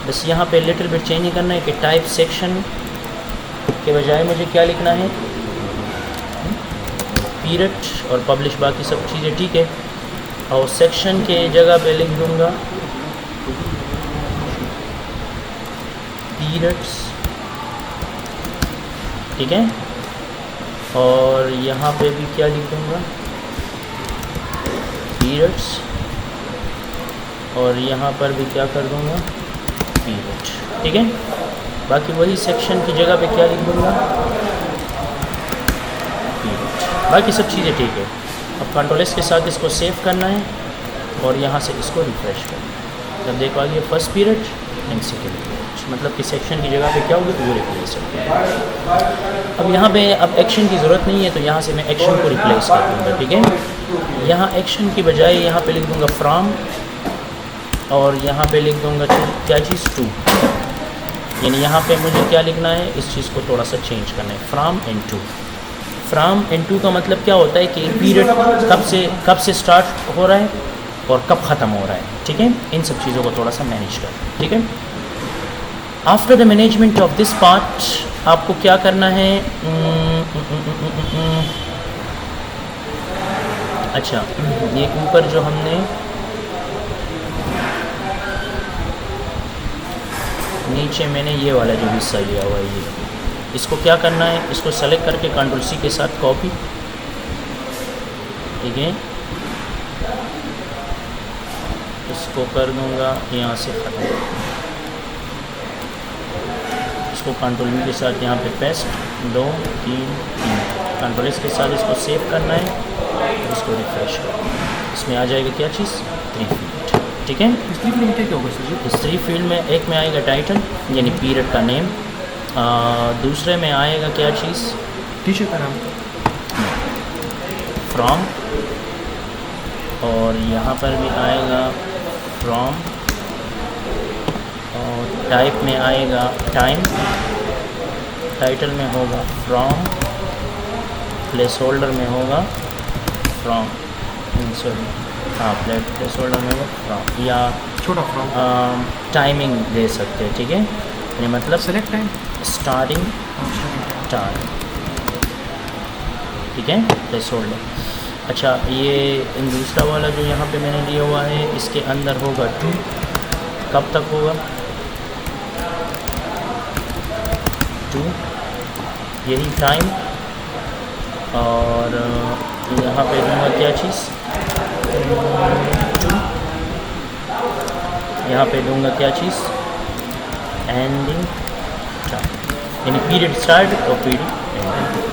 बस यहाँ पे लिटिल बिट चेंज करना है कि टाइप सेक्शन के बजाय मुझे क्या लिखना है, पीरियड, और पब्लिश, बाकी सब चीज़ें ठीक है, और सेक्शन के जगह पे लिख दूँगा पीरियड्स, ठीक है, और यहाँ पे भी क्या लिख दूँगा पीरियड्स, और यहाँ पर भी क्या कर दूँगा पीरियड, ठीक है। बाकी वही सेक्शन की जगह पे क्या लिख दूँगा पीरियड, बाकी सब चीज़ें ठीक है। अब कंट्रोल एस के साथ इसको सेव करना है और यहाँ से इसको रिफ्रेश करना है, जब देखो आगे first period and second period, मतलब कि सेक्शन की जगह पे क्या होगी वो रिप्लेस होगी। अब यहाँ पे अब एक्शन की ज़रूरत नहीं है, तो यहाँ से मैं एक्शन को रिप्लेस कर दूँगा, ठीक है। यहाँ एक्शन की बजाय यहाँ पे लिख दूँगा फ्रॉम, और यहाँ पे लिख दूँगा क्या चीज़ टू, यानी यहाँ पे मुझे क्या लिखना है, इस चीज़ को थोड़ा सा चेंज करना है, from and to. From and to का मतलब क्या होता है कि पीरियड कब से स्टार्ट हो रहा है और कब ख़त्म हो रहा है, ठीक है। इन सब चीज़ों को थोड़ा सा मैनेज कर, ठीक है। After the management of this part आपको क्या करना है, अच्छा, ये ऊपर जो हमने नीचे मैंने ये वाला जो हिस्सा लिया हुआ है, ये इसको क्या करना है, इसको सेलेक्ट करके कंट्रोल सी के साथ कॉपी, ठीक है, इसको कर दूंगा यहाँ से ख़त्म, इसको कंट्रोल वी के साथ यहाँ पे पेस्ट, 2 3 3, कंट्रोल एस के साथ इसको सेव करना है और इसको रिफ्रेश करना है, इसमें आ जाएगा क्या चीज़ 3 फील्ड, ठीक है। इस 3 फील्ड में क्या होगा सर जी? इस 3 फील्ड में एक में आएगा टाइटल यानी पीरियड का नेम, दूसरे में आएगा क्या चीज़, टीचर का नाम, फ्रॉम, और यहाँ पर भी आएगा फ्रॉम, और टाइप में आएगा टाइम, टाइटल में होगा फ्रॉम, प्लेस होल्डर में होगा फ्रॉम, सॉरी हाँ प्लेस होल्डर में होगा फ्रॉम, या छोटा फ्रॉम, टाइमिंग दे सकते हैं, ठीक है, यानी मतलब सेलेक्ट टाइम, स्टार्टिंग टाइम, ठीक है, प्लेस होल्डर। अच्छा, ये दूसरा वाला जो यहाँ पे मैंने लिया हुआ है, इसके अंदर होगा 2, कब तक होगा 2, यही टाइम, और यहाँ पे दूँगा क्या चीज़ 2, यहाँ पे दूँगा क्या चीज़ एंडिंग टाइम, यानी पीरियड स्टार्ट और पीरियड एंडिंग।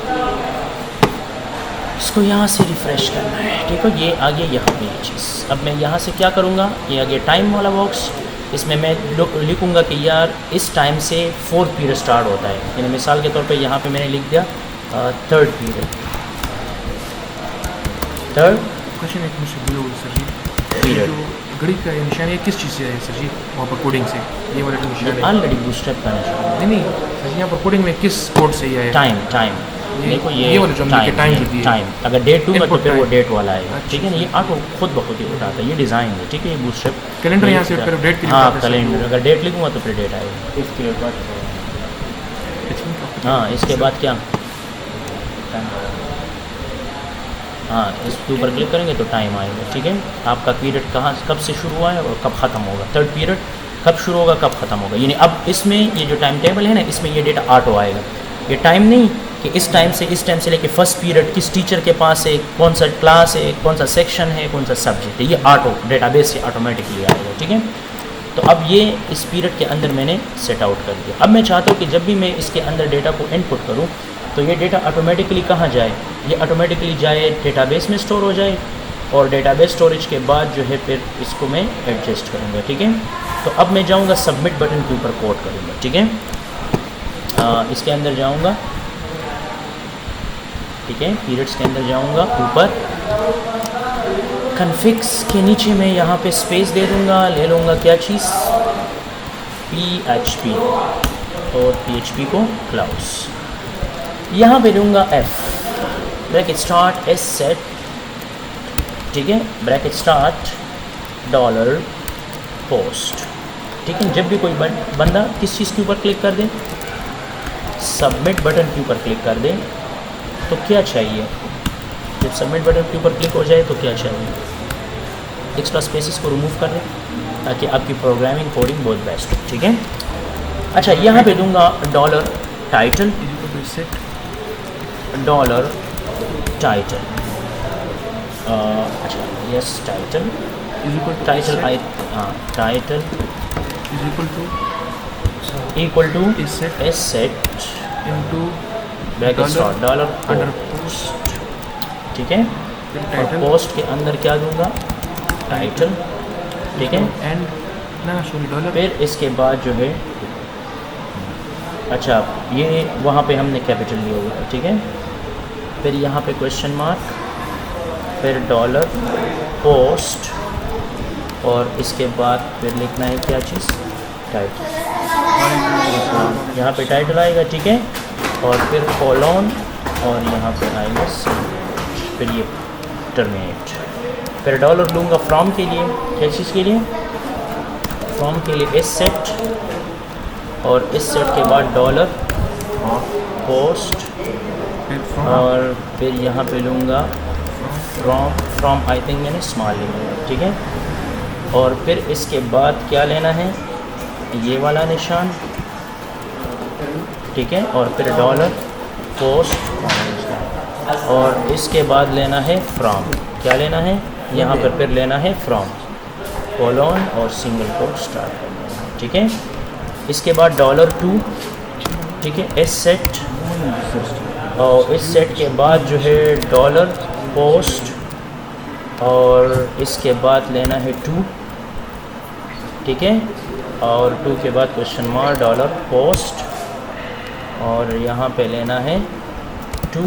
इसको यहाँ से रिफ़्रेश करना है, ठीक है, ये आगे यहाँ पे ये चीज़। अब मैं यहाँ से क्या करूँगा, ये आगे टाइम वाला बॉक्स, इसमें मैं लिखूँगा कि यार इस टाइम से 4th पीरियड स्टार्ट होता है, यानी मिसाल के तौर पे यहाँ पे मैंने लिख दिया 3rd पीरियड, थर्ड क्वेश्चन एक मुझसे भूल हो गई सर जी, पीरियड जो घड़ी का ये निशान है किस चीज़ से है सर जी, वहाँ पर कोडिंग से ये वाला जो निशान है? ऑलरेडी बूस्टअप का निशान नहीं सर जी, यहाँ पर कोडिंग में किस कोड से ये है? टाइम देखो ये वाला जो हमने टाइम जो दी है, टाइम अगर डेट दूंगा तो Input फिर वो time। डेट वाला आएगा, अच्छा, ठीक है ना। ये ऑटो खुद ब खुद ही उठाता है, ये डिज़ाइन है, ठीक है। ये बूस्टअप कैलेंडर यहाँ से फिर डेट के लिए हाँ उठाता है सर, कैलेंडर, अगर डेट लिखूंगा तो फिर डेट आएगा। इसके बाद हाँ इसके बाद क्या, हाँ इसके ऊपर क्लिक करेंगे तो टाइम आएगा, ठीक है। आपका पीरियड कहाँ कब से शुरू हुआ है और कब ख़त्म होगा, थर्ड पीरियड कब शुरू होगा कब ख़त्म होगा। यानी अब इसमें ये जो टाइम टेबल है ना, इसमें ये डेटा ऑटो आएगा। ये टाइम नहीं कि इस टाइम से लेके फर्स्ट पीरियड किस टीचर के पास है, कौन सा क्लास है, कौन सा सेक्शन है, कौन सा सब्जेक्ट है, ये ऑटो डेटाबेस से ऑटोमेटिकली आएगा, ठीक है। तो अब ये इस पीरियड के अंदर मैंने सेट आउट कर दिया। अब मैं चाहता हूँ कि जब भी मैं इसके अंदर डेटा को इनपुट करूँ तो ये डेटा ऑटोमेटिकली कहाँ जाए, ये ऑटोमेटिकली जाए डेटाबेस में स्टोर हो जाए, और डेटाबेस स्टोरेज के बाद जो है फिर इसको मैं एडजस्ट करूँगा, ठीक है। तो अब मैं जाऊँगा सबमिट बटन के ऊपर कोड करूँगा, ठीक है। इसके अंदर जाऊँगा, ठीक है, पीरियड्स के अंदर जाऊँगा, ऊपर कन्फिक्स के नीचे मैं यहाँ पे स्पेस दे दूँगा, ले लूँगा क्या चीज़, PHP और PHP को क्लाउड्स, यहाँ पे दूँगा F bracket start S set, ठीक है, ब्रैकेट स्टार्ट डॉलर पोस्ट, ठीक है। जब भी कोई बंदा किस चीज़ के ऊपर क्लिक कर दे, सबमिट बटन के ऊपर क्लिक कर दे, तो क्या चाहिए, जब सबमिट बटन के ऊपर क्लिक हो जाए तो क्या चाहिए, एक्स्ट्रा स्पेसेस को रिमूव कर दें ताकि आपकी प्रोग्रामिंग कोडिंग बहुत बेस्ट हो, ठीक है। अच्छा यहाँ पे दूंगा डॉलर टाइटल, डॉलर टाइटल, अच्छा yes title title I title equal to S set into bracket start dollar under post, ठीक है। और पोस्ट के अंदर क्या दूंगा, टाइटल, ठीक है। एंड ना सॉरी डॉलर, फिर इसके बाद जो है, अच्छा ये वहाँ पे हमने कैपिटल लिया हुआ है, ठीक है। फिर यहाँ पे क्वेश्चन मार्क, फिर डॉलर पोस्ट, और इसके बाद फिर लिखना है क्या चीज़, टाइटल, यहाँ पे टाइटल आएगा, ठीक है। और फिर कॉलोन, और यहाँ पे आएगा फिर ये टर्मिनेट। फिर डॉलर लूँगा फ्रॉम के लिए, क्या चीज़ के लिए, फ्रॉम के लिए इस सेट, और इस सेट के बाद डॉलर पोस्ट, और फिर यहाँ पे लूँगा फ्रॉम आई थिंक मैंने स्मॉल लिया, ठीक है। और फिर इसके बाद क्या लेना है, ये वाला निशान, ठीक है। और फिर डॉलर पोस्ट, और इसके बाद लेना है फ्रॉम, क्या लेना है यहाँ पर, फिर लेना है फ्रॉम कॉलोन और सिंगल कोट स्टार्ट, ठीक है। इसके बाद डॉलर $2, ठीक है, इस सेट, और इस सेट के बाद जो है डॉलर पोस्ट, और इसके बाद लेना है 2, ठीक है। और 2 के बाद क्वेश्चन मार्क डॉलर पोस्ट, और यहाँ पे लेना है 2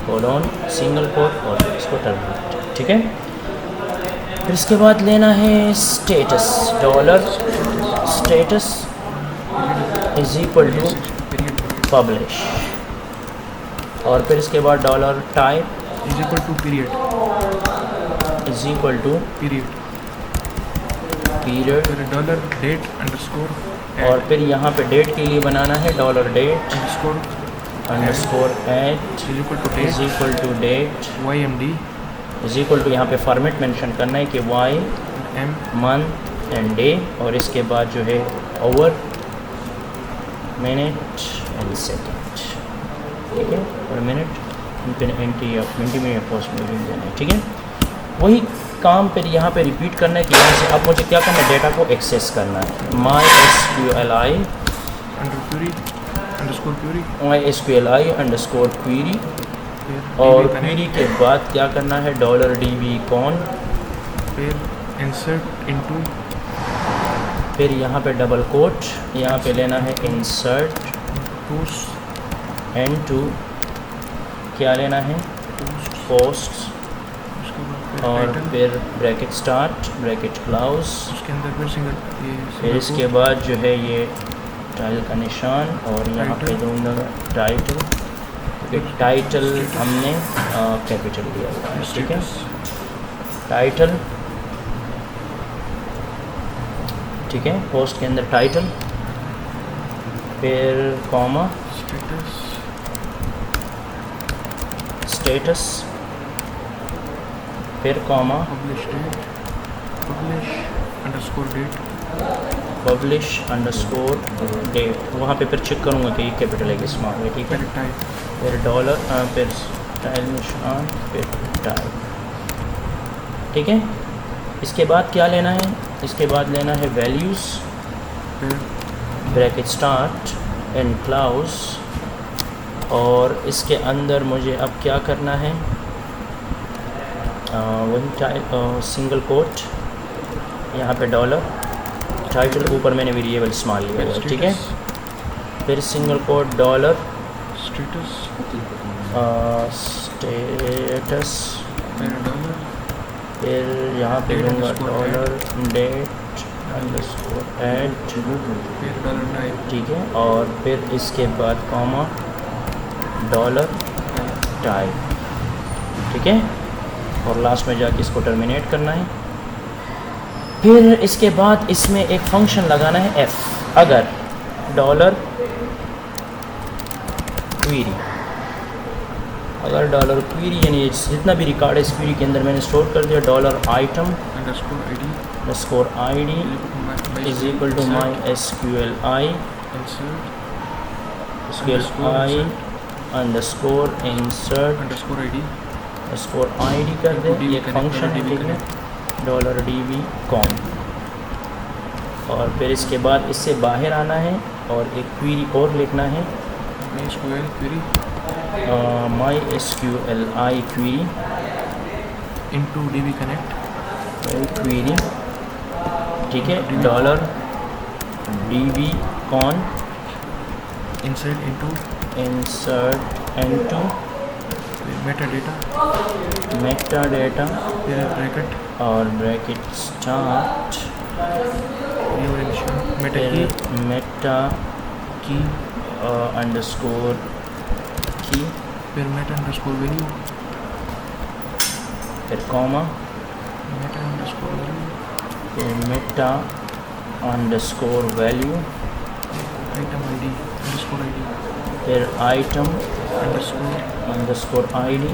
कोलोन सिंगल कोट और इसको टर्मिनेट, ठीक है। फिर इसके बाद लेना है status, dollar status is equal to publish, और फिर इसके बाद dollar type is equal to period, is equal to period, period, dollar date underscore, और फिर यहाँ पे डेट के लिए बनाना है dollar date underscore at is equal to date YMD is equal to, यहाँ पे फॉर्मेट मेंशन करना है कि Y M month and day, और इसके बाद जो है ओवर मिनट एंड सेकेंड, ठीक है, और मिनट मिनट में पोस्ट में देना है, ठीक है। वही काम फिर यहाँ पे रिपीट करना है कि यहाँ से अब मुझे क्या करना है, डेटा को एक्सेस करना है, MySQLi अंडरस्कोर क्वेरी, और क्वेरी के बाद क्या करना है, $DB कॉन, फिर इंसर्ट इनटू, फिर यहाँ पे डबल कोट, यहाँ पे लेना है इंसर्ट पुश इनटू, क्या लेना है पोस्ट उसके बाद और टाइटल, फिर ब्रैकेट स्टार्ट ब्रैकेट क्लाउज, उसके अंदर फिर सिंगल फिर इसके बाद जो है ये टाइल का निशान और यहाँ पे दूंगा टाइटल, क्योंकि टाइटल हमने कैपिटल दिया हुआ है, ठीक है। टाइटल, ठीक है, पोस्ट के अंदर टाइटल, फिर कॉमा, स्टेटस, स्टेटस, फिर comma, publish date, publish underscore date, publish underscore date, वहाँ पे फिर चेक करूँगा कि ये कैपिटल है कि स्मॉल है, ठीक है। फिर टाइप, फिर डॉलर, फिर टाइल निशान, फिर टाइल, ठीक है। इसके बाद क्या लेना है, इसके बाद लेना है वैल्यूज़, फिर ब्रैकेट स्टार्ट एंड क्लाउज, और इसके अंदर मुझे अब क्या करना है, वही टाइप सिंगल कोट, यहाँ पे डॉलर, टाइटल ऊपर मैंने वेरिएबल स्मॉल लिया हुआ है, ठीक है। फिर single quote dollar, status, status, फिर डॉलर, फिर यहाँ पे Date दूंगा underscore dollar date underscore add, फिर डॉलर टाइप, ठीक है, और फिर इसके बाद कॉमा डॉलर टाइप, ठीक है, और लास्ट में जाके इसको टर्मिनेट करना है। फिर इसके बाद इसमें एक फंक्शन लगाना है एफ, अगर डॉलर क्वेरी, अगर डॉलर क्वेरी यानी जितना भी रिकॉर्ड है इस क्वेरी के अंदर मैंने स्टोर कर दिया, dollar item underscore ID, underscore ID is equal to my SQL I, I underscore insert underscore ID, underscore ID कर दे, ये फंक्शन है, ठीक है, डॉलर डीवी कॉम, और फिर इसके बाद इससे बाहर आना है और एक क्वेरी और लिखना है, MySQL query my SQL I query into DB connect, query, ठीक है, dollar DB con insert into insert into meta data, meta data फिर ब्रैकेट, और ब्रैकेट स्टार्ट, ये वाला निशान, मेटा की, फिर मेटा की, अंडरस्कोर की, फिर मेटा अंडरस्कोर वैल्यू, फिर कॉमा, मेटा अंडरस्कोर वैल्यू, फिर meta underscore value, item ID underscore ID, फिर आइटम अंडरस्कोर अंडरस्कोर आईडी,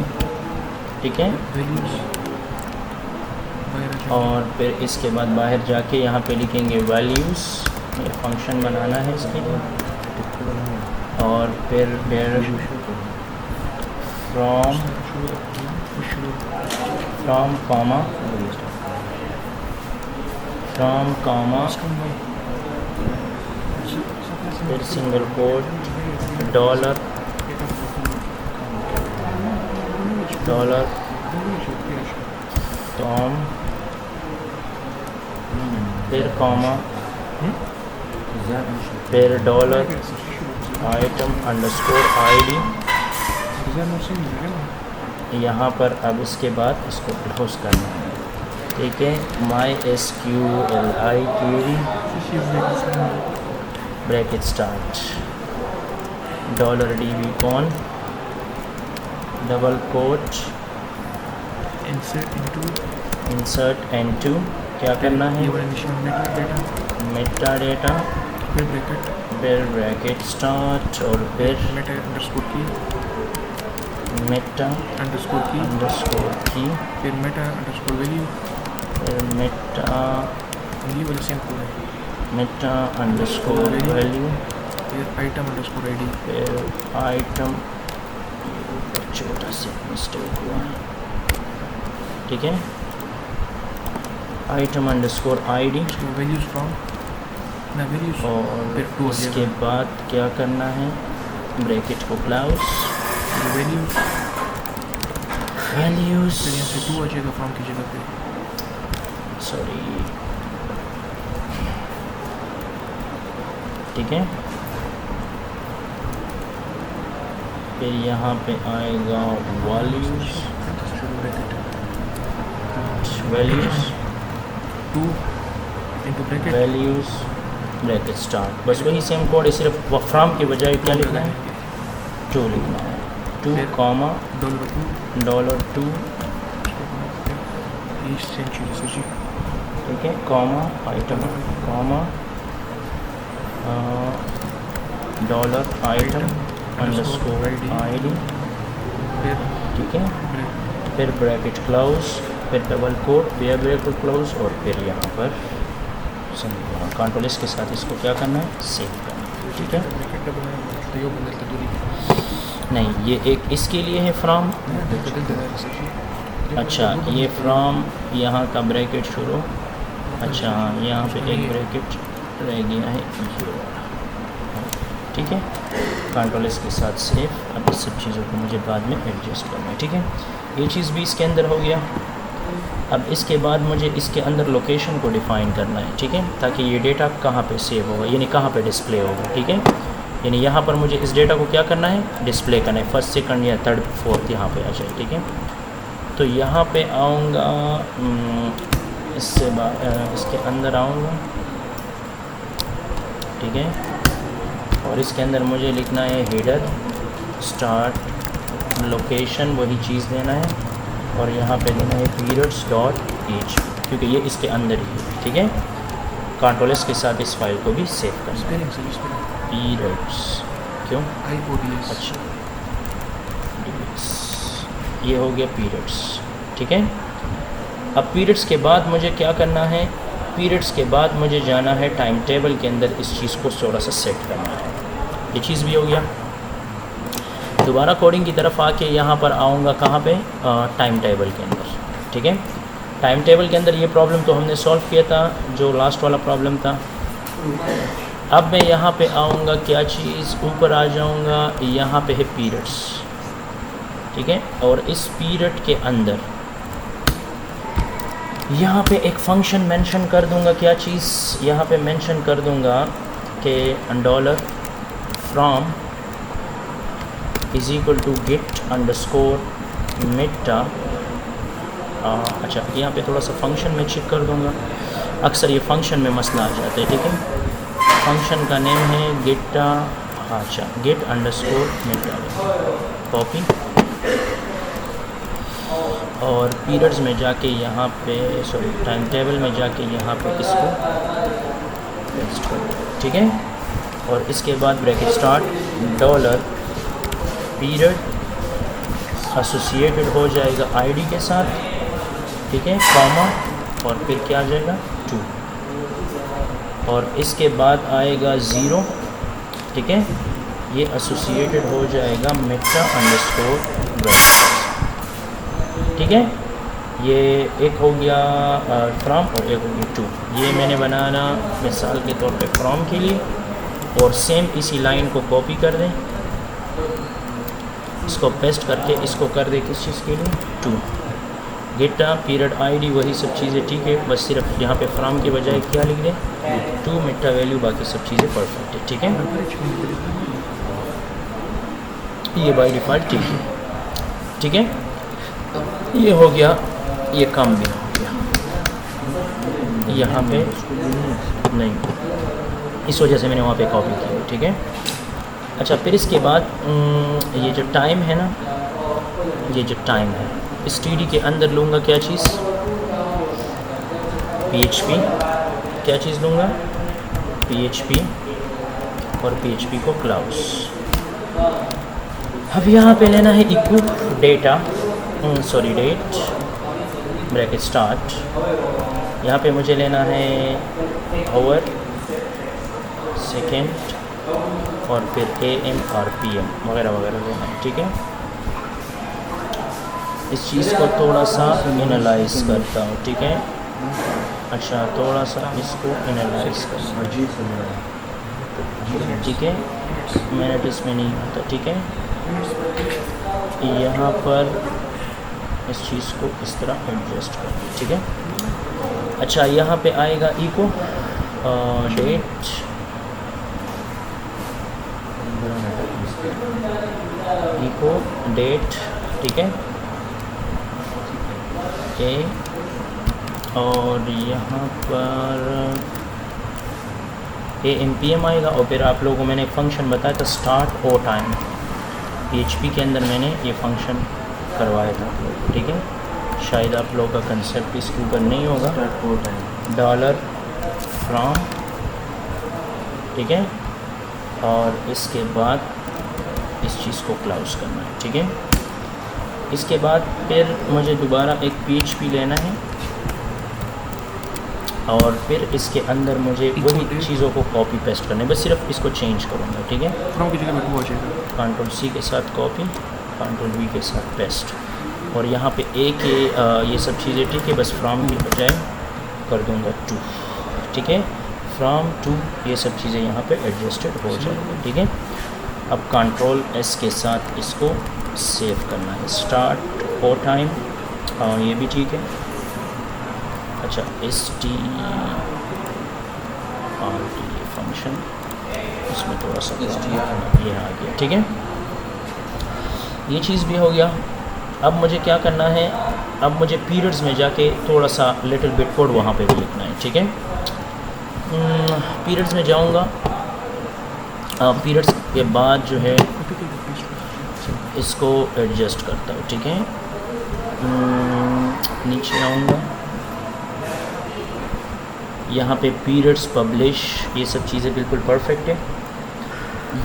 ठीक है, वैल्यूज, और फिर इसके बाद बाहर जाके यहाँ पे लिखेंगे वैल्यूज़, ये फंक्शन बनाना है इसके लिए, और फिर फ्रॉम कॉमा फिर सिंगल कोट डॉलर फ्रॉम, फिर कॉमा, फिर डॉलर आइटम अंडरस्कोर आईडी, यहाँ पर अब इसके बाद इसको क्लोज करना है, ठीक है, my SQL I query bracket start dollar DB con double quote insert into, क्या करना है, मेटा डेटा, फिर ब्रैकेट स्टार्ट, और फिर meta underscore key, meta underscore key, फिर मेटा अंडरस्कोर वैल्यू, फिर मेटा ये वाला सेम कोड है, मेटा अंडरस्कोर वैल्यू, फिर आइटम अंडरस्कोर आईडी, फिर आइटम, छोटा सा मिस्टेक हुआ है, ठीक है, item underscore ID, values from ना वैल्यूज, और फिर टू इसके बाद क्या करना है, ब्रैकेट को क्लाउज, वैल्यूज, फिर यहाँ से टू आ जाएगा फ्रॉम की जगह पे, सॉरी, ठीक है, फिर यहाँ पे आएगा values, values 2 into bracket values bracket start, बस वही सेम कोड है, सिर्फ फ्रॉम की बजाय क्या लिखना है, 2 लिखना है, 2 कॉमा $2 ये सेम चीज़ है सर जी। ठीक है, comma item comma dollar item underscore ID, फिर ठीक है, फिर ब्रैकेट क्लोज, फिर डबल कोट, फिर ब्रैकेट क्लोज, और फिर यहाँ पर कंट्रोल एस के साथ इसको क्या करना है, सेव करना है। ठीक है, ब्रैकेट डबल है तो ये बदलता दूरी नहीं ये एक इसके लिए है फ्रॉम, बदल देना है सर जी। अच्छा ये फ्रॉम यहाँ का ब्रैकेट शुरू, अच्छा यहाँ पे एक ब्रैकेट रह गया है ये वाला, ठीक है, कंट्रोल एस के साथ सेव। अब इस सब चीज़ों को मुझे बाद में एडजस्ट करना है। ठीक है, ये चीज़ भी इसके अंदर हो गया। अब इसके बाद मुझे इसके अंदर लोकेशन को डिफ़ाइन करना है, ठीक है, ताकि ये डेटा कहाँ पे सेव होगा, यानी कहाँ पे डिस्प्ले होगा। ठीक है, यानी यहाँ पर मुझे इस डेटा को क्या करना है, डिस्प्ले करना है, फर्स्ट सेकंड या थर्ड फोर्थ यहाँ पे आ जाए। ठीक है, तो यहाँ पे आऊँगा, इसके अंदर आऊँगा, ठीक है, और इसके अंदर मुझे लिखना है हेडर स्टार्ट लोकेशन, वही चीज़ देना है, और यहाँ पे देना है पीरियड्स डॉट एच, क्योंकि ये इसके अंदर ही है। ठीक है, कंट्रोल एस के साथ इस फाइल को भी सेव करना है। स्पेलिंग सर स्पेलिंग पीरियड्स क्यों, IODS। अच्छा ये हो गया पीरियड्स। ठीक है, अब पीरियड्स के बाद मुझे क्या करना है, पीरियड्स के बाद मुझे जाना है टाइम टेबल के अंदर, इस चीज़ को थोड़ा सा सेट करना है। ये चीज़ भी हो गया। दोबारा कोडिंग की तरफ आके यहाँ पर आऊँगा, कहाँ पे, टाइम टेबल के अंदर। ठीक है, टाइम टेबल के अंदर ये प्रॉब्लम तो हमने सॉल्व किया था, जो लास्ट वाला प्रॉब्लम था। अब मैं यहाँ पे आऊँगा, क्या चीज़, ऊपर आ जाऊँगा, यहाँ पे है पीरियड्स। ठीक है, और इस पीरियड के अंदर यहाँ पे एक फंक्शन मेंशन कर दूँगा, क्या चीज़, यहाँ पे मेंशन कर दूँगा कि dollar from is equal to get underscore meta. अच्छा यहाँ पे थोड़ा सा फंक्शन में चेक कर दूँगा, अक्सर ये फंक्शन में मसला आ जाता है। ठीक है, फंक्शन का नेम है गेटा, अच्छा गेट अंडरस्कोर मेटा, कॉपी, और पीरियड्स में जाके यहाँ पे, सॉरी टाइम टेबल में जाके यहाँ पे इसको पेस्ट कर दो। ठीक है, और इसके बाद bracket start dollar period associated हो जाएगा आईडी के साथ, ठीक है, कॉमा, और फिर क्या आ जाएगा 2, और इसके बाद आएगा 0। ठीक है, ये एसोसिएटेड हो जाएगा मेटा अंडरस्कोर ब्रैकेट। ठीक है, ये एक हो गया फ्रॉम और एक हो गया 2। ये मैंने बनाना मिसाल के तौर पे फ्रॉम के लिए, और सेम इसी लाइन को कॉपी कर दें, इसको पेस्ट करके इसको कर दे किस चीज़ के लिए, 2 गेटा पीरियड आईडी, वही सब चीज़ें। ठीक है, बस सिर्फ यहाँ पे फ्रॉम के बजाय क्या लिख दें, 2 मेटा वैल्यू, बाकी सब चीज़ें परफेक्ट है। ठीक है, ये बाय डिफ़ॉल्ट ठीक है। ठीक है, ये हो गया, ये काम भी हो गया। यहाँ पे नहीं, इस वजह से मैंने वहाँ पे कॉपी की। ठीक है, अच्छा फिर इसके बाद ये जो टाइम है ना, ये जो टाइम है, इस टीडी के अंदर लूँगा क्या चीज़, PHP, क्या चीज़ लूँगा, PHP, और PHP को क्लाउस। अब यहाँ पे लेना है equal data, sorry date bracket start, यहाँ पे मुझे लेना है आवर, सेकेंड, और फिर AM और PM वगैरह वगैरह लेना है। ठीक है, इस चीज़ को थोड़ा सा एनालाइज करता हूँ। ठीक है, अच्छा थोड़ा सा इसको एनालाइज करना। ठीक है, मिनट इसमें नहीं आता। ठीक है, यहाँ पर इस चीज़ को इस तरह एडजस्ट कर। ठीक है, अच्छा यहाँ पे आएगा इको डेट, इको डेट। ठीक है, और यहाँ पर AMPM आएगा और फिर आप लोगों को मैंने फंक्शन बताया था स्टार्ट ओ टाइम, PHP के अंदर मैंने ये फंक्शन करवाया था आप लोग, ठीक है। शायद आप लोगों का कंसेप्ट इसके ऊपर नहीं होगा। $फ्रॉम, ठीक है, और इसके बाद इस चीज़ को क्लोज करना है, ठीक है। इसके बाद फिर मुझे दोबारा एक PHP लेना है और फिर इसके अंदर मुझे वही चीज़ों को कॉपी पेस्ट करना है, बस सिर्फ इसको चेंज करूँगा, ठीक है। फ्रॉम की जगह में टू आ जाएगा। Ctrl+C के साथ कॉपी, Ctrl+V के साथ पेस्ट, और यहाँ पे A के ये सब चीज़ें, ठीक है, बस फ्रॉम की बजाय कर दूँगा टू, ठीक है। फ्रॉम टू ये सब चीज़ें यहाँ पे एडजस्टेड हो जाएंगी, ठीक है। अब Ctrl+S के साथ इसको सेव करना है, स्टार्ट ओ टाइम, ये भी ठीक है। अच्छा, STRT फंक्शन, इसमें थोड़ा सा ये आ गया, ठीक है। ये चीज़ भी हो गया। अब मुझे क्या करना है, अब मुझे पीरियड्स में जाके थोड़ा सा लिटिल बिट कोड वहाँ पे भी लिखना है, ठीक है। पीरियड्स में जाऊँगा, पीरियड्स के बाद जो है इसको एडजस्ट करता हूँ, ठीक है। नीचे आऊँगा, यहाँ पे पीरियड्स पब्लिश, ये सब चीज़ें बिल्कुल परफेक्ट है।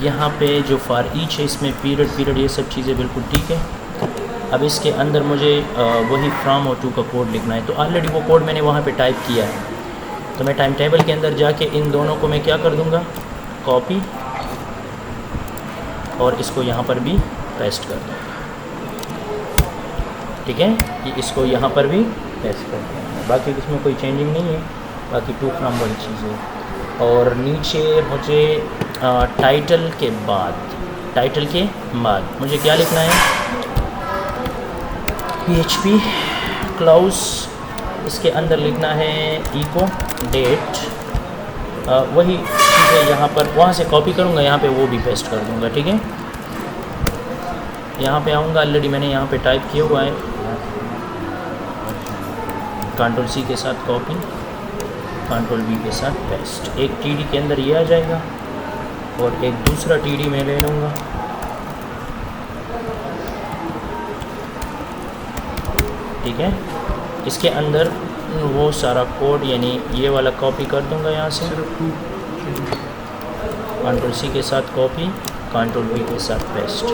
यहाँ पे जो फॉर ईच है इसमें पीरियड ये सब चीज़ें बिल्कुल ठीक है। अब इसके अंदर मुझे वही फ्रॉम और टू का कोड लिखना है, तो ऑलरेडी वो कोड मैंने वहाँ पे टाइप किया है, तो मैं टाइम टेबल के अंदर जाके इन दोनों को मैं क्या कर दूँगा, कॉपी, और इसको यहाँ पर भी पेस्ट कर दूँगा, ठीक है। कि इसको यहाँ पर भी पेस्ट कर दूँगा, बाकी इसमें कोई चेंजिंग नहीं है, बाकी टू फ्रॉम वाली चीज़ है। और नीचे मुझे टाइटल के बाद मुझे क्या लिखना है, PHP क्लाउस, इसके अंदर लिखना है इको डेट, वही चीज़ें यहाँ पर वहाँ से कॉपी करूँगा, यहाँ पे वो भी पेस्ट कर दूँगा, ठीक है। यहाँ पे आऊँगा, ऑलरेडी मैंने यहाँ पे टाइप किया हुआ है, Ctrl+C के साथ कॉपी, Ctrl+V के साथ पेस्ट। एक TD के अंदर ये आ जाएगा और एक दूसरा TD मैं ले लूँगा, ठीक है। इसके अंदर वो सारा कोड यानी ये वाला कॉपी कर दूंगा यहाँ से, Ctrl+C के साथ कॉपी, Ctrl+V के साथ पेस्ट,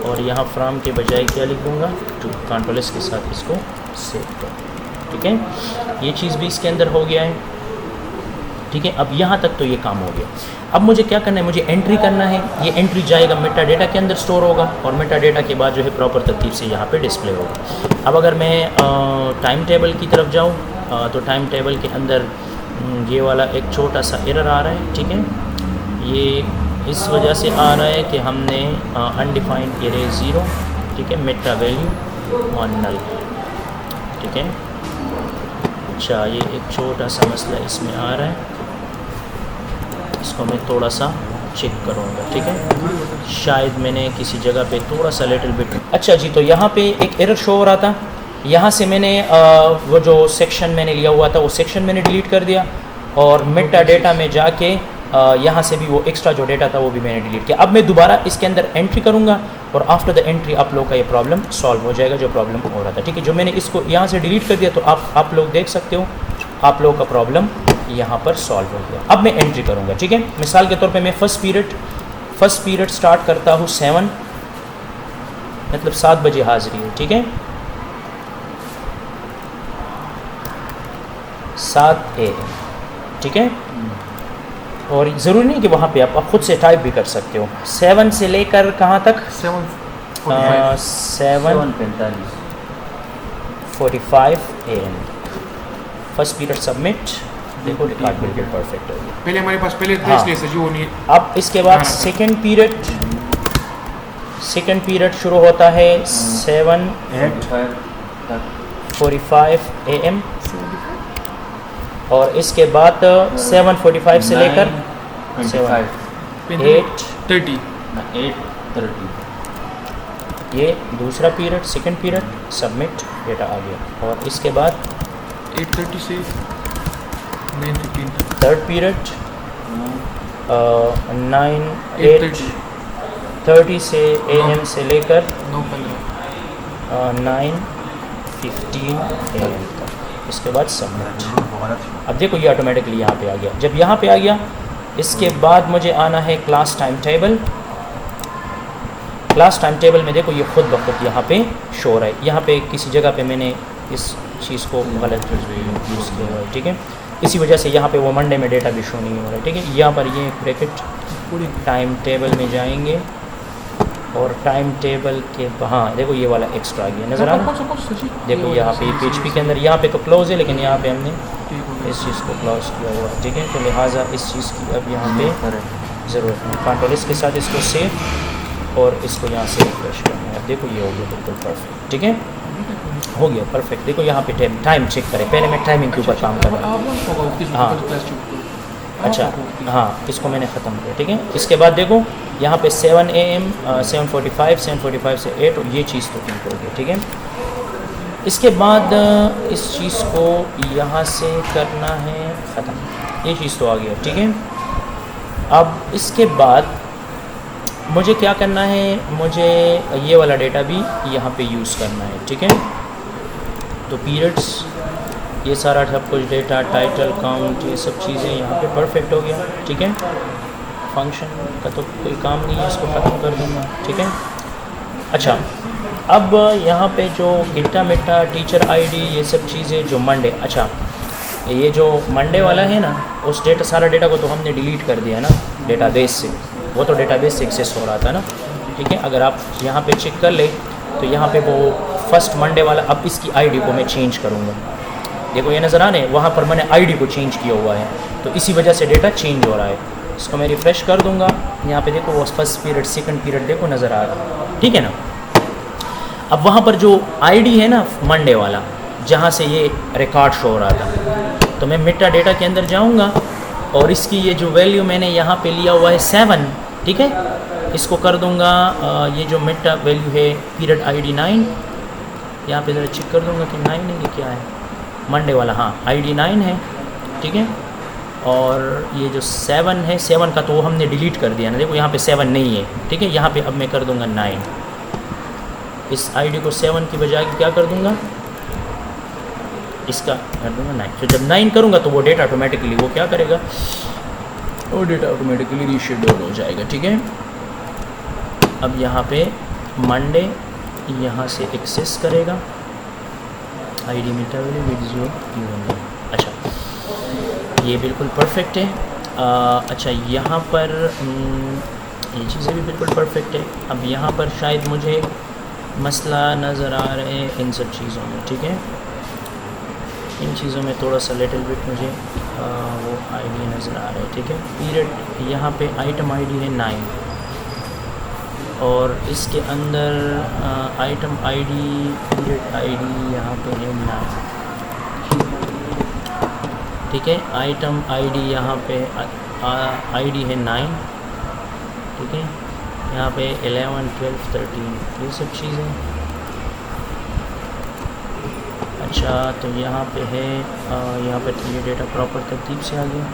और यहाँ फ्रॉम के बजाय क्या लिख दूँगा, टू, Ctrl+S के साथ इसको सेव कर, ठीक है। ये चीज़ भी इसके अंदर हो गया है, ठीक है। अब यहाँ तक तो ये काम हो गया। अब मुझे क्या करना है, मुझे एंट्री करना है। ये एंट्री जाएगा मेटा डेटा के अंदर स्टोर होगा, और मेटा डेटा के बाद जो है प्रॉपर तरतीब से यहाँ पे डिस्प्ले होगा। अब अगर मैं टाइम टेबल की तरफ जाऊँ तो टाइम टेबल के अंदर ये वाला एक छोटा सा एरर आ रहा है, ठीक है। ये इस वजह से आ रहा है कि हमने अनडिफाइंड एरे 0, ठीक है, मेटा वैल्यू ऑन नल, ठीक है। अच्छा, ये एक छोटा सा मसला इसमें आ रहा है, इसको मैं थोड़ा सा चेक करूँगा, ठीक है। शायद मैंने किसी जगह पे थोड़ा सा लिटिल बिट, अच्छा जी, तो यहाँ पे एक एरर शो हो रहा था। यहाँ से मैंने वो जो सेक्शन मैंने लिया हुआ था वो सेक्शन मैंने डिलीट कर दिया, और मेटा डेटा में जाके यहाँ से भी वो एक्स्ट्रा जो डेटा था वो भी मैंने डिलीट किया। अब मैं दोबारा इसके अंदर एंट्री करूँगा, और आफ्टर द एंट्री आप लोग का ये प्रॉब्लम सॉल्व हो जाएगा, जो प्रॉब्लम हो रहा था, ठीक है। जो मैंने इसको यहाँ से डिलीट कर दिया, तो आप लोग देख सकते हो आप लोगों का प्रॉब्लम यहाँ पर सॉल्व हो गया। अब मैं एंट्री करूँगा, ठीक है। मिसाल के तौर पे मैं फर्स्ट पीरियड स्टार्ट करता हूँ 7, मतलब 7 बजे हाजिरी है, ठीक है, 7 AM, ठीक है। और ज़रूरी नहीं कि वहाँ पे आप खुद से टाइप भी कर सकते हो। 7 से लेकर कहाँ तक, 7:45 AM फर्स्ट पीरियड सबमिट। देखो रिकॉर्ड बिल्कुल परफेक्ट हो गया। पहले हमारे पास पहले हाँ। जो नहीं। अब इसके बाद सेकंड पीरियड शुरू होता है 7:45 AM, और इसके बाद 7:45 से लेकर 8:30 ये दूसरा period, second period submit, data आ गया। और इसके बाद 8:30 से 9:15 तक। थर्ड पीरियड 8:30 9:30 से AM से लेकर 9:15। 9:15 AM तक, इसके बाद सबमिट। अब देखो ये ऑटोमेटिकली यहाँ पे आ गया। जब यहाँ पे आ गया, इसके बाद मुझे आना है class time table. Class time table में देखो ये खुद ब खुद यहाँ पे शो हो रहा है। यहाँ पे किसी जगह पे मैंने इस चीज़ को गलत यूज़ किया हुआ है, ठीक है। इसी वजह से यहाँ पे वो मंडे में डेटा भी शो नहीं हो रहा है, ठीक है। यहाँ पर ये ब्रैकेट टाइम टेबल में जाएंगे और टाइम टेबल के हाँ देखो ये वाला एक्स्ट्रा आ गया, नज़र आ रहा है। देखो यहाँ पे PHP के अंदर यहाँ पे तो क्लोज है, लेकिन यहाँ पे हमने इस चीज़ को क्लोज किया हुआ है, ठीक है। तो लिहाजा इस चीज़ की अब यहाँ पे ज़रूरत नहीं। कंट्रोल इसके साथ इसको सेव और इसको यहाँ से रिफ्रेश करना है। देखो ये हो गया बिल्कुल परफेक्ट, ठीक है, हो गया परफेक्ट। देखो यहाँ पे टाइम चेक करें, पहले मैं टाइमिंग के ऊपर काम कर रहा हूँ। हाँ अच्छा, हाँ इसको मैंने ख़त्म किया, ठीक है। इसके बाद देखो यहाँ पे 7 AM 7:45 से 8 और ये चीज़ तो ठीक हो गई, ठीक है। इसके बाद इस चीज़ को यहाँ से करना है ख़त्म, ये चीज़ तो आ गया, ठीक है। अब इसके बाद मुझे क्या करना है, मुझे ये वाला डेटा भी यहाँ पे यूज़ करना है, ठीक है। तो पीरियड्स, ये सारा सब कुछ डेटा, टाइटल, काउंट, ये सब चीज़ें यहाँ पे परफेक्ट हो गया, ठीक है। फंक्शन का तो कोई काम नहीं है, इसको ख़त्म कर दूँगा, ठीक है। अच्छा, अब यहाँ पे जो गिट्टा मिट्टा टीचर ID ये सब चीज़ें जो मंडे, अच्छा ये जो मंडे वाला है ना, उस डेटा सारा डेटा को तो हमने डिलीट कर दिया ना डेटाबेस से, वो तो डेटाबेस से एक्सेस हो रहा था ना, ठीक है। अगर आप यहाँ पे चेक कर ले तो यहाँ पे वो फर्स्ट मंडे वाला, अब इसकी ID को मैं चेंज करूँगा। देखो ये नज़र आ रहे हैं, वहाँ पर मैंने ID को चेंज किया हुआ है, तो इसी वजह से डेटा चेंज हो रहा है। इसको मैं रिफ़्रेश कर दूँगा, यहाँ पे देखो वो फर्स्ट पीरियड सेकंड पीरियड देखो नज़र आ रहा है, ठीक है ना। अब वहाँ पर जो ID है ना मंडे वाला, जहाँ से ये रिकॉर्ड शो हो रहा था, तो मैं मेटा डेटा के अंदर जाऊँगा और इसकी ये जो वैल्यू मैंने यहाँ पे लिया हुआ है 7, ठीक है, इसको कर दूँगा ये जो मेटा वैल्यू है पीरियड ID 9, यहाँ पे ज़रा चेक कर दूँगा कि 9 है ये क्या है, मंडे वाला, हाँ ID 9 है, ठीक है। और ये जो 7 है, 7 का तो वो हमने डिलीट कर दिया ना, देखो यहाँ पे 7 नहीं है, ठीक है। यहाँ पे अब मैं कर दूँगा 9, इस ID को 7 की बजाय क्या कर दूँगा, इसका कर दूँगा 9। तो जब 9 करूँगा तो वो डेटा ऑटोमेटिकली वो क्या करेगा, वो डेटा ऑटोमेटिकली रीशेड्यूल हो जाएगा, ठीक है। अब यहाँ पे मंडे यहाँ से एक्सेस करेगा ID मेटा वैल्यू विद 0। अच्छा ये बिल्कुल परफेक्ट है। अच्छा यहाँ पर ये चीज़ें भी बिल्कुल परफेक्ट है। अब यहाँ पर शायद मुझे मसला नज़र आ रहे हैं इन सब चीज़ों में, ठीक है। इन चीज़ों में थोड़ा सा लिटिल बिट मुझे वो ID नज़र आ रहा है, ठीक है। पीरियड यहाँ पे आइटम ID है 9 और इसके अंदर आइटम ID पीरियड ID यहाँ पे है 9, ठीक है। आइटम ID यहाँ पे ID है 9, ठीक है। यहाँ पे 11, 12, 13 ये सब चीज़ें। अच्छा तो यहाँ पे है यहाँ पे ये डेटा प्रॉपर तरतीब से आ गया,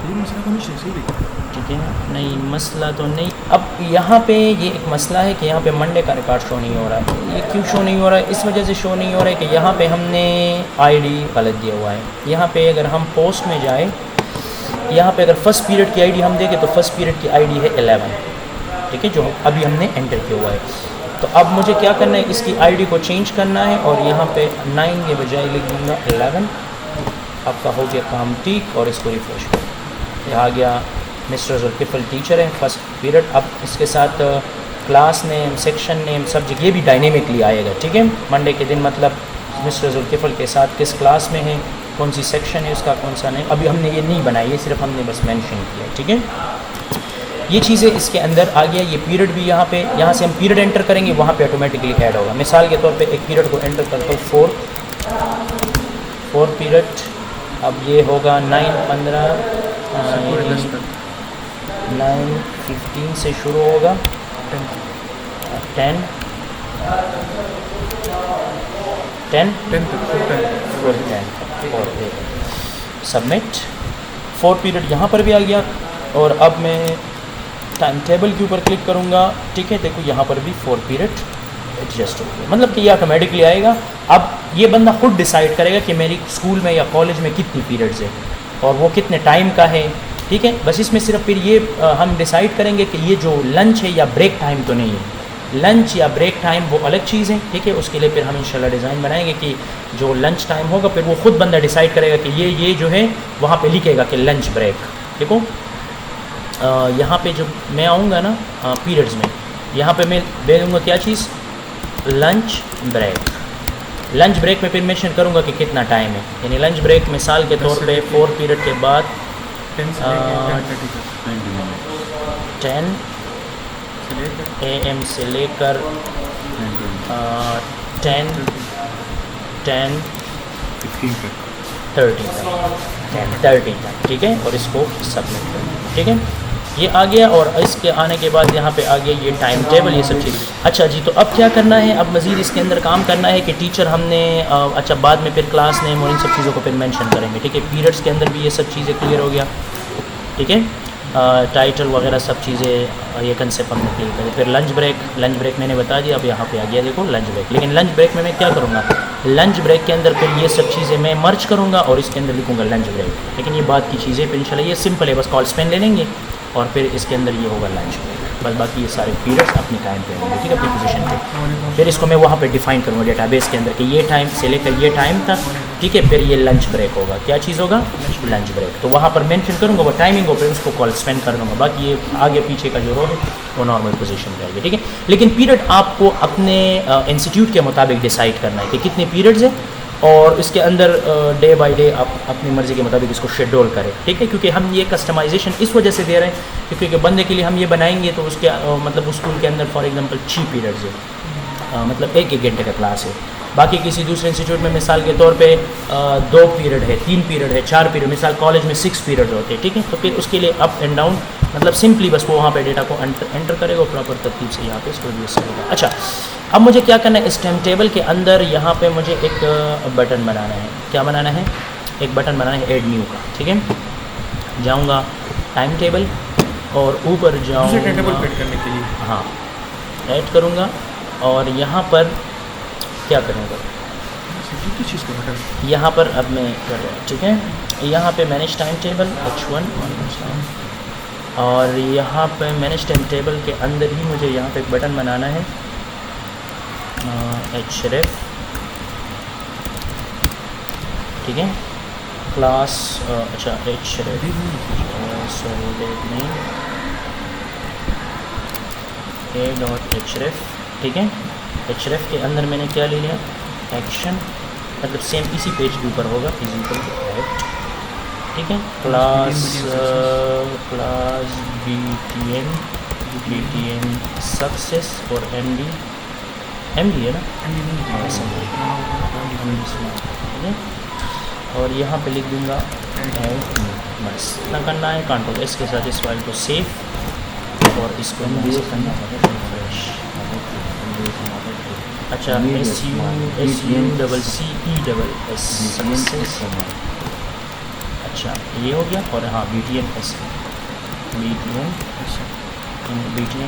ये मसला तो नहीं सही है, ठीक है। नहीं मसला तो नहीं। अब यहाँ पे ये एक मसला है कि यहाँ पे मंडे का रिकॉर्ड शो नहीं हो रहा है। ये क्यों शो नहीं हो रहा है, इस वजह से शो नहीं हो रहा है कि यहाँ पे हमने ID गलत दिया हुआ है। यहाँ पे अगर हम पोस्ट में जाए, यहाँ पे अगर फर्स्ट पीरियड की ID हम देखें तो फर्स्ट पीरियड की ID है 11, ठीक है, जो अभी हमने एंटर किया हुआ है। तो अब मुझे क्या करना है, इसकी ID को चेंज करना है और यहाँ पे 9 के बजाय लिख दूँगा 11। आपका हो गया काम ठीक और इसको रिफ्रेश करें, ये आ गया मिस्टर जुल्किफल टीचर है फर्स्ट पीरियड। अब इसके साथ class name, section name, subject ये भी डायनेमिकली आएगा, ठीक है। मंडे के दिन मतलब मिस्टर जुल्किफल के साथ किस क्लास में है, कौन सी सेक्शन है उसका, कौन सा नहीं, अभी हमने ये नहीं बनाई, ये सिर्फ हमने बस मेंशन किया, ठीक है। ये चीज़ें इसके अंदर आ गया। ये पीरियड भी यहाँ पे, यहाँ से हम पीरियड एंटर करेंगे, वहाँ पे ऑटोमेटिकली ऐड होगा। मिसाल के तौर पे एक पीरियड को एंटर करता हूँ 4 पीरियड। अब ये होगा 9:15 9:15 से शुरू होगा, 10 10 10 तक 10। और सबमिट। 4 पीरियड यहाँ पर भी आ गया और अब मैं टाइम टेबल के ऊपर क्लिक करूँगा। ठीक है, देखो यहाँ पर भी 4 पीरियड एडजस्ट हो गया, मतलब कि ये ऑटोमेटिकली आएगा। अब ये बंदा खुद डिसाइड करेगा कि मेरी स्कूल में या कॉलेज में कितनी पीरियड्स है और वो कितने टाइम का है। ठीक है, बस इसमें सिर्फ फिर ये हम डिसाइड करेंगे कि ये जो लंच है या ब्रेक टाइम तो नहीं है। लंच या ब्रेक टाइम वो अलग चीज़ है। ठीक है, उसके लिए फिर हम इंशाल्लाह डिज़ाइन बनाएंगे कि जो लंच टाइम होगा फिर वो खुद बंदा डिसाइड करेगा कि ये जो है वहाँ पे लिखेगा कि लंच ब्रेक। देखो यहाँ पे जो मैं आऊँगा ना पीरियड्स में, यहाँ पे मैं दे दूँगा क्या चीज़, लंच ब्रेक। लंच ब्रेक में फिर मेंशन करूँगा कि कितना टाइम है, यानी लंच ब्रेक मिसाल के तौर पे 4 पीरियड के बाद 10 AM से लेकर 10 13 तक। ठीक है, और इसको सबमिट करें। ठीक है, ये आ गया और इसके आने के बाद यहाँ पे आ गया ये टाइम टेबल, ये सब चीज़। अच्छा जी, तो अब क्या करना है, अब मज़ीद इसके अंदर काम करना है कि टीचर हमने अच्छा बाद में फिर क्लास नेम और इन सब चीज़ों को फिर मेंशन करेंगे। ठीक है, पीरियड्स के अंदर भी ये सब चीज़ें क्लियर हो गया। ठीक है, टाइटल वगैरह सब चीज़ें ये कंसेप्ट हमने क्लियर करें। फिर लंच ब्रेक मैंने बता दिया। अब यहाँ पे आ गया देखो लंच ब्रेक। लेकिन लंच ब्रेक में मैं क्या करूँगा, लंच ब्रेक के अंदर फिर ये सब चीज़ें मैं मर्ज करूँगा और इसके अंदर लिखूँगा लंच ब्रेक। लेकिन ये बात की चीज़ें फिर इंशाल्लाह ये सिंपल है, बस कॉल स्पेन ले लेंगे और फिर इसके अंदर ये होगा लंच ब्रेक। बस बाकी ये सारे पीरियड्स अपनी टाइम पे होंगे। ठीक है, अपनी पोजीशन पे। फिर इसको मैं वहाँ पे डिफाइन करूँगा डेटाबेस के अंदर कि ये टाइम से लेकर ये टाइम था। ठीक है, फिर ये लंच ब्रेक होगा। क्या चीज़ होगा, लंच ब्रेक। तो वहाँ पर मेंशन करूँगा वो टाइमिंग को, फिर उसको कॉल स्पेंड कर दूँगा। बाकी ये आगे पीछे का जो रो है वो नॉर्मल पोजीशन पे आएगी। ठीक है, लेकिन पीरियड आपको अपने इंस्टीट्यूट के मुताबिक डिसाइड करना है कि कितने पीरियड्स है और इसके अंदर डे बाय डे आप अपनी मर्ज़ी के मुताबिक इसको शेड्यूल करें। ठीक है, क्योंकि हम ये कस्टमाइजेशन इस वजह से दे रहे हैं क्योंकि बंदे के लिए हम ये बनाएंगे तो उसके मतलब उस स्कूल के अंदर फॉर एग्जांपल 6 पीरियड्स है, मतलब एक घंटे का क्लास है। बाकी किसी दूसरे इंस्टीट्यूट में मिसाल के तौर पे 2 पीरियड है, 3 पीरियड है, 4 पीरियड, मिसाल कॉलेज में 6 पीरियड होते हैं। ठीक है, तो फिर उसके लिए अप एंड डाउन मतलब सिंपली बस वो वहाँ पे डेटा को एंटर करेगा, प्रॉपर तरतीब से यहाँ पे इसको यूज़ करेगा। अच्छा, अब मुझे क्या करना है, इस टाइम टेबल के अंदर यहाँ पे मुझे एक बटन बनाना है। क्या बनाना है, एक बटन बनाना है ऐड न्यू का। ठीक है, जाऊँगा टाइम टेबल और ऊपर जाऊँगा, करने के लिए हाँ ऐड करूँगा और यहाँ पर क्या करूँगा, किस चीज़ का बटन, यहाँ पर अब मैं कर रहा हूँ। ठीक है, यहाँ पे मैनेज टाइम टेबल H1 और यहाँ पे मैनेज टाइम टेबल के अंदर ही मुझे यहाँ पे एक बटन बनाना है href। ठीक है, क्लास अच्छा href सॉरी डेट नहीं a.href। ठीक है, href के अंदर मैंने क्या ले लिया, एक्शन, मतलब सेम इसी पेज के ऊपर होगा फिजिकल ऐड। ठीक है, क्लास btn सक्सेस और md है ना, ठीक है, और यहाँ पे लिख दूँगा ऐड। बस इतना करना है, कंट्रोल एस के साथ इस फाइल को सेव और इसको करना है रिफ्रेश। अच्छा SUCCESS सक्सेस। अच्छा ये हो गया और हाँ BTN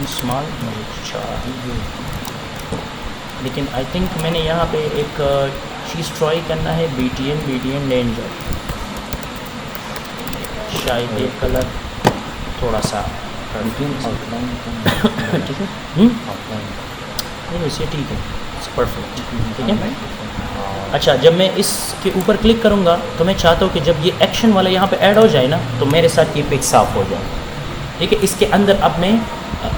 स्मॉल मुझे चाहिए, लेकिन आई थिंक मैंने यहाँ पे एक चीज़ ट्राई करना है BTN डेंजर, शायद ये कलर थोड़ा सा ठीक है, नहीं वैसे ठीक है, परफेक्ट। ठीक है, अच्छा जब मैं इसके ऊपर क्लिक करूँगा तो मैं चाहता हूँ कि जब ये एक्शन वाला यहाँ पे ऐड हो जाए ना तो मेरे साथ ये पेज साफ़ हो जाए। ठीक है, इसके अंदर अब मैं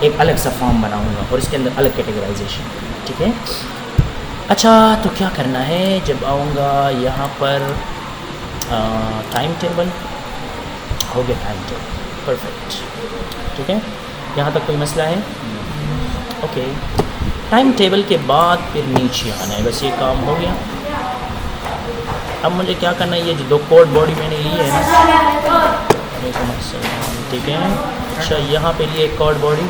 एक अलग सा फॉर्म बनाऊँगा और इसके अंदर अलग कैटेगराइजेशन। ठीक है, अच्छा तो क्या करना है, जब आऊँगा यहाँ पर टाइम टेबल हो गया, टाइम टेबल परफेक्ट। ठीक है, यहाँ तक कोई मसला है, ओके। टाइम टेबल के बाद फिर नीचे आना है, बस ये काम हो गया। अब मुझे क्या करना है, ये जो 2 कोड बॉडी मैंने ली है ना, ठीक है। अच्छा यहाँ पे लिए एक कोड बॉडी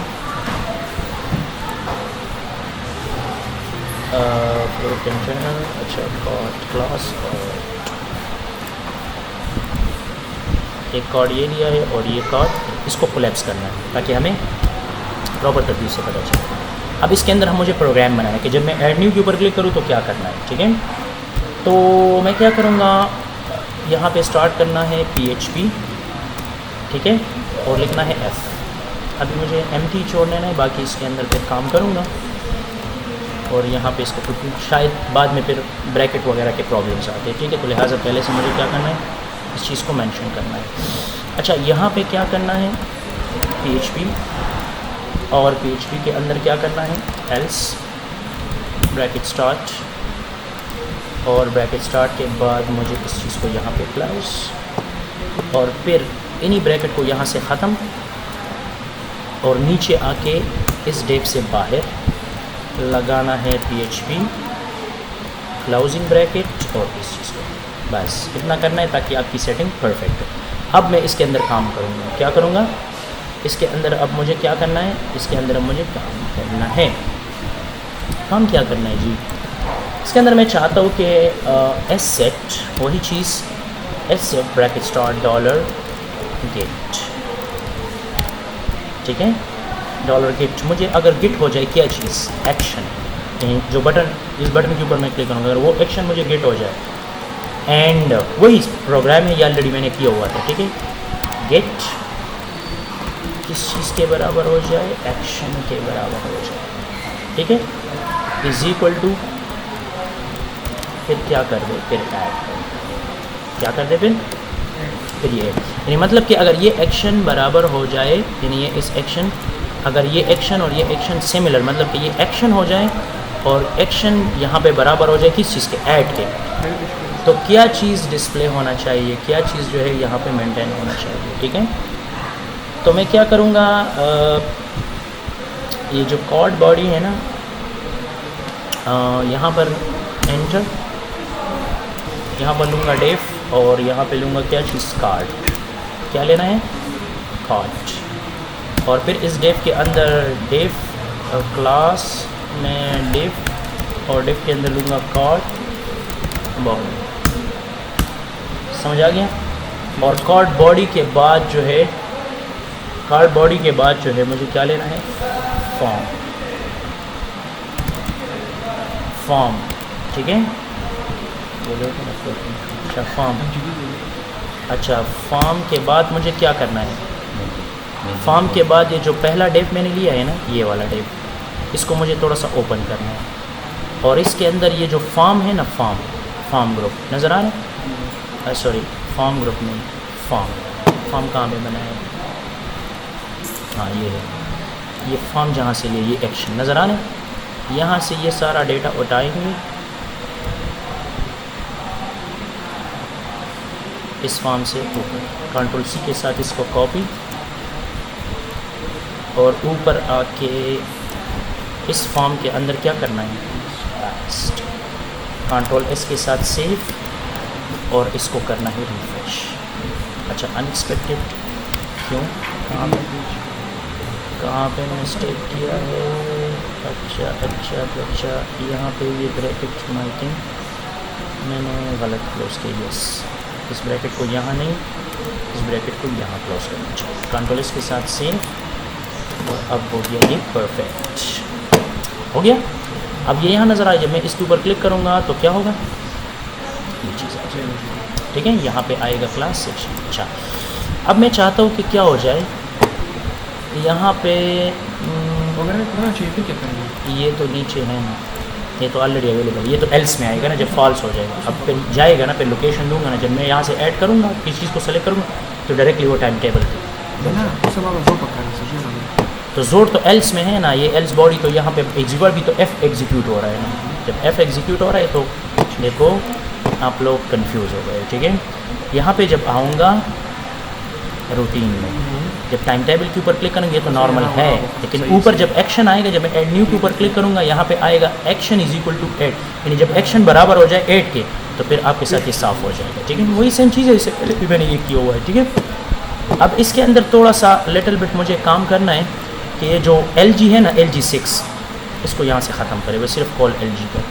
कंटेनर, अच्छा कोड क्लास एक कॉर्ड ये लिया है और ये कॉर्ड, इसको कोलैप्स करना है ताकि हमें प्रॉपर तरतीब से पता चले। अब इसके अंदर हम मुझे प्रोग्राम बनाना है कि जब मैं ऐड न्यू के ऊपर क्लिक करूँ तो क्या करना है, ठीक है। तो मैं क्या करूँगा, यहाँ पे स्टार्ट करना है PHP, ठीक है, और लिखना है F। अभी मुझे empty छोड़ देना है, बाकी इसके अंदर फिर काम करूँगा। और यहाँ पे इसको शायद बाद में फिर ब्रैकेट वगैरह के प्रॉब्लम्स आते हैं, ठीक है। तो लिहाजा पहले से मुझे क्या करना है, इस चीज़ को मेंशन करना है। अच्छा, यहाँ पे क्या करना है, PHP, और PHP के अंदर क्या करना है, else ब्रैकेट स्टार्ट, और ब्रैकेट स्टार्ट के बाद मुझे इस चीज़ को यहाँ पे क्लोज, और फिर इन्हीं ब्रैकेट को यहाँ से ख़त्म, और नीचे आके इस डेप से बाहर लगाना है PHP क्लोजिंग ब्रैकेट और इस चीज़ को, बस इतना करना है ताकि आपकी सेटिंग परफेक्ट हो। अब मैं इसके अंदर काम करूँगा, क्या करूँगा, इसके अंदर अब मुझे क्या करना है, इसके अंदर अब मुझे काम करना है, काम क्या करना है जी, इसके अंदर मैं चाहता हूँ कि एस सेट, वही चीज़ S set bracket start dollar get, ठीक है, डॉलर गेट। मुझे अगर गेट हो जाए क्या चीज़, एक्शन, जो बटन, इस बटन के ऊपर मैं क्लिक करूँगा अगर वो एक्शन मुझे गेट हो जाए, एंड वही प्रोग्राम है, ये ऑलरेडी मैंने किया हुआ था, ठीक है, गेट किस चीज़ के बराबर हो जाए, एक्शन के बराबर हो जाए, ठीक है, इज इक्वल टू, फिर क्या कर दे, फिर ऐड कर दे, क्या कर दे, फिर ये, यानी मतलब कि अगर ये एक्शन बराबर हो जाए, यानी ये इस एक्शन, अगर ये एक्शन और ये एक्शन सिमिलर, मतलब कि ये एक्शन हो जाए और एक्शन यहाँ पे बराबर हो जाए किस चीज़ के, ऐड के, तो क्या चीज़ डिस्प्ले होना चाहिए, क्या चीज़ जो है यहाँ पे मेंटेन होना चाहिए, ठीक है। तो मैं क्या करूँगा, ये जो कॉर्ड बॉडी है ना, यहाँ पर एंटर, यहाँ पर लूँगा डेफ, और यहाँ पे लूँगा क्या चीज़, कार्ड, क्या लेना है, कार्ड, और फिर इस डेफ के अंदर डेफ क्लास में डेफ, और डेफ के अंदर लूँगा कार्ड बॉडी, समझ आ गया। और कार्ड बॉडी के बाद जो है, कार्ड बॉडी के बाद जो है मुझे क्या लेना है, फॉर्म, फॉर्म, ठीक है, बोलो, अच्छा फॉर्म, अच्छा फॉर्म के बाद मुझे क्या करना है, फॉर्म के बाद ये जो पहला डेप मैंने लिया है ना, ये वाला डेप, इसको मुझे थोड़ा सा ओपन करना है, और इसके अंदर ये जो फॉर्म है ना, फॉर्म, फॉर्म ग्रुप नज़र आ रहा है, सॉरी फॉर्म ग्रुप नहीं, फॉर्म, फॉर्म कहाँ पे बना है, हाँ ये है, ये फॉर्म जहाँ से लिए, ये एक्शन नज़र आ रहा है, यहाँ से ये सारा डेटा उठाएंगे, इस फॉर्म से ऊपर, कंट्रोल C के साथ इसको कॉपी, और ऊपर आके इस फॉर्म के अंदर क्या करना है, पेस्ट, कंट्रोल S के साथ सेव, और इसको करना है रिफ्रेश। अच्छा अनएक्सपेक्टेड क्यों, कहाँ पे मिस्टेक किया है, अच्छा अच्छा अच्छा, यहाँ पे ये ब्रैकेट मार्किंग मैंने गलत क्लोज की, यस, इस ब्रैकेट को यहाँ नहीं, इस ब्रैकेट को यहाँ क्लोज करना चाहिए, कंट्रोल S के साथ सेव, और अब हो गया ये परफेक्ट हो गया। अब ये यहाँ नज़र आए, जब मैं इसके ऊपर क्लिक करूँगा तो क्या होगा, ये चीज़ आ जाएगी, ठीक है, यहाँ पे आएगा क्लास सेक्शन। अच्छा अब मैं चाहता हूँ कि क्या हो जाए, यहाँ पे चाहिए, क्या करेंगे, ये तो नीचे है ना, ये तो ऑलरेडी अवेलेबल, ये तो एल्स में आएगा ना जब फॉल्स हो जाएगा, अब फिर जाएगा ना, फिर लोकेशन दूंगा ना, जब मैं यहाँ से ऐड करूँगा किस चीज़ को सेलेक्ट करूँगा तो डायरेक्टली वो टाइम टेबल तो जोड़ तो एल्स में है ना, ये एल्स बॉडी तो यहाँ पे एग्जीक्यूट भी, तो एफ एग्जीक्यूट हो रहा है ना, जब एफ एग्जीक्यूट हो रहा है तो देखो आप लोग कंफ्यूज हो गए, ठीक है। यहाँ पे जब आऊँगा रूटीन में, जब टाइम टेबल के ऊपर क्लिक करेंगे तो नॉर्मल है, लेकिन ऊपर जब एक्शन आएगा, जब मैं ऐड न्यू के ऊपर क्लिक करूँगा यहाँ पे आएगा action is equal to add, यानी जब एक्शन बराबर हो जाए ऐड के तो फिर आपके साथ ये साफ़ हो जाएगा, ठीक है। वही सेम चीज़ है, इससे पहले भी मैंने ये किया हुआ है, ठीक है। अब इसके अंदर थोड़ा सा लिटिल बिट मुझे काम करना है कि ये जो LG है ना, LG 6, इसको यहाँ से ख़त्म करें, बस सिर्फ कॉल LG पर,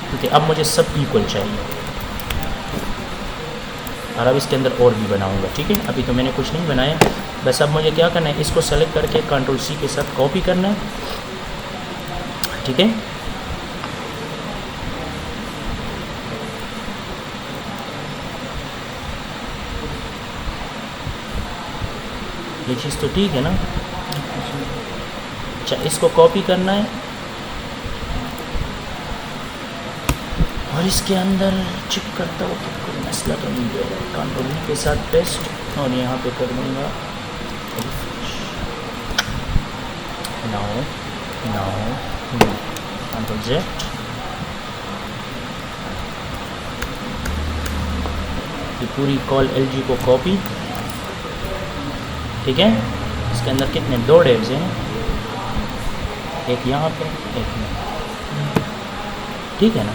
क्योंकि अब मुझे सब इक्वल चाहिए। और अब इसके अंदर और भी बनाऊंगा, ठीक है। अभी तो मैंने कुछ नहीं बनाया, बस अब मुझे क्या करना है, इसको सेलेक्ट करके कंट्रोल सी के साथ कॉपी करना है, ठीक है। ये चीज़ तो ठीक है ना। अच्छा, इसको कॉपी करना है और इसके अंदर चिप करता हूँ कि कोई मसला तो नहीं दे रहा है। कंट्रोल के साथ पेस्ट और यहाँ पे कर दूँगा नाउ कंट्रोल जेड। ये पूरी कॉल एलजी को कॉपी, ठीक है। इसके अंदर कितने 2 डेव्स हैं, एक यहाँ पे एक यहाँ, ठीक है ना।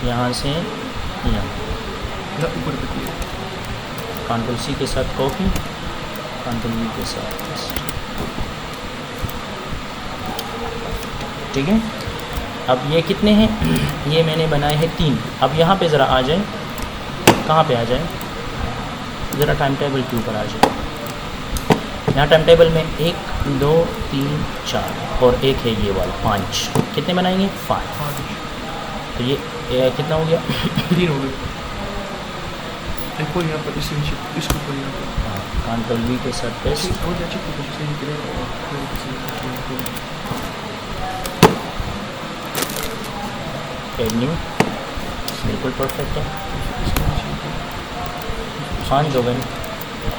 यहाँ से यहाँ ऊपर कंट्रोल सी के साथ कॉपी, कंट्रोल वी के साथ पेस्ट, ठीक है। अब ये कितने हैं, ये मैंने बनाए हैं 3। अब यहाँ पे ज़रा आ जाए, कहाँ पे आ जाए, ज़रा टाइम टेबल के ऊपर आ जाए। यहाँ टाइम टेबल में 1 2 3 4 और एक है ये वाला 5, कितने बनाएंगे 5। तो ये कितना हो गया 3 हो गए। एक और यहाँ पर इसको ऊपर यहाँ पर हाँ, कंट्रोल वी के साथ पेस्ट, एड न्यू, बिल्कुल परफेक्ट है। 5 हो गए,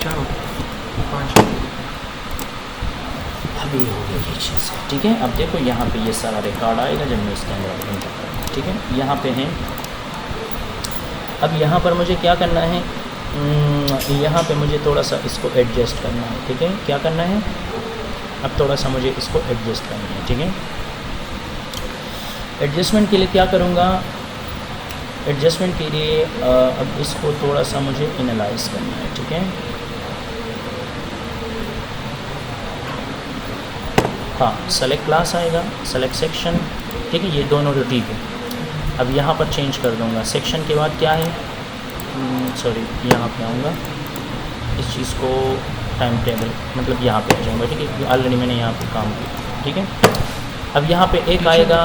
4 हो गए, 5 अभी हो गई ये चीज़, ठीक है। अब देखो यहाँ पे ये सारा रिकॉर्ड आएगा जब मैं इसके अंदर एंटर करूँगा, ठीक है। यहाँ पे हैं, अब यहाँ पर मुझे क्या करना है, यहाँ पे मुझे थोड़ा सा इसको एडजस्ट करना है, ठीक है। क्या करना है, अब थोड़ा सा मुझे इसको एडजस्ट करना है, ठीक है। एडजस्टमेंट के लिए क्या करूँगा, एडजस्टमेंट के लिए अब इसको थोड़ा सा मुझे एनालाइज करना है, ठीक है। हाँ, सेलेक्ट क्लास आएगा, सेलेक्ट सेक्शन, ठीक है। ये दोनों तो ठीक है। अब यहाँ पर चेंज कर दूँगा, सेक्शन के बाद क्या है, सॉरी यहाँ पे आऊँगा, इस चीज़ को टाइम टेबल मतलब यहाँ पे आ जाऊँगा, ठीक है। ऑलरेडी मैंने यहाँ पे काम किया, ठीक है। अब यहाँ पे एक आएगा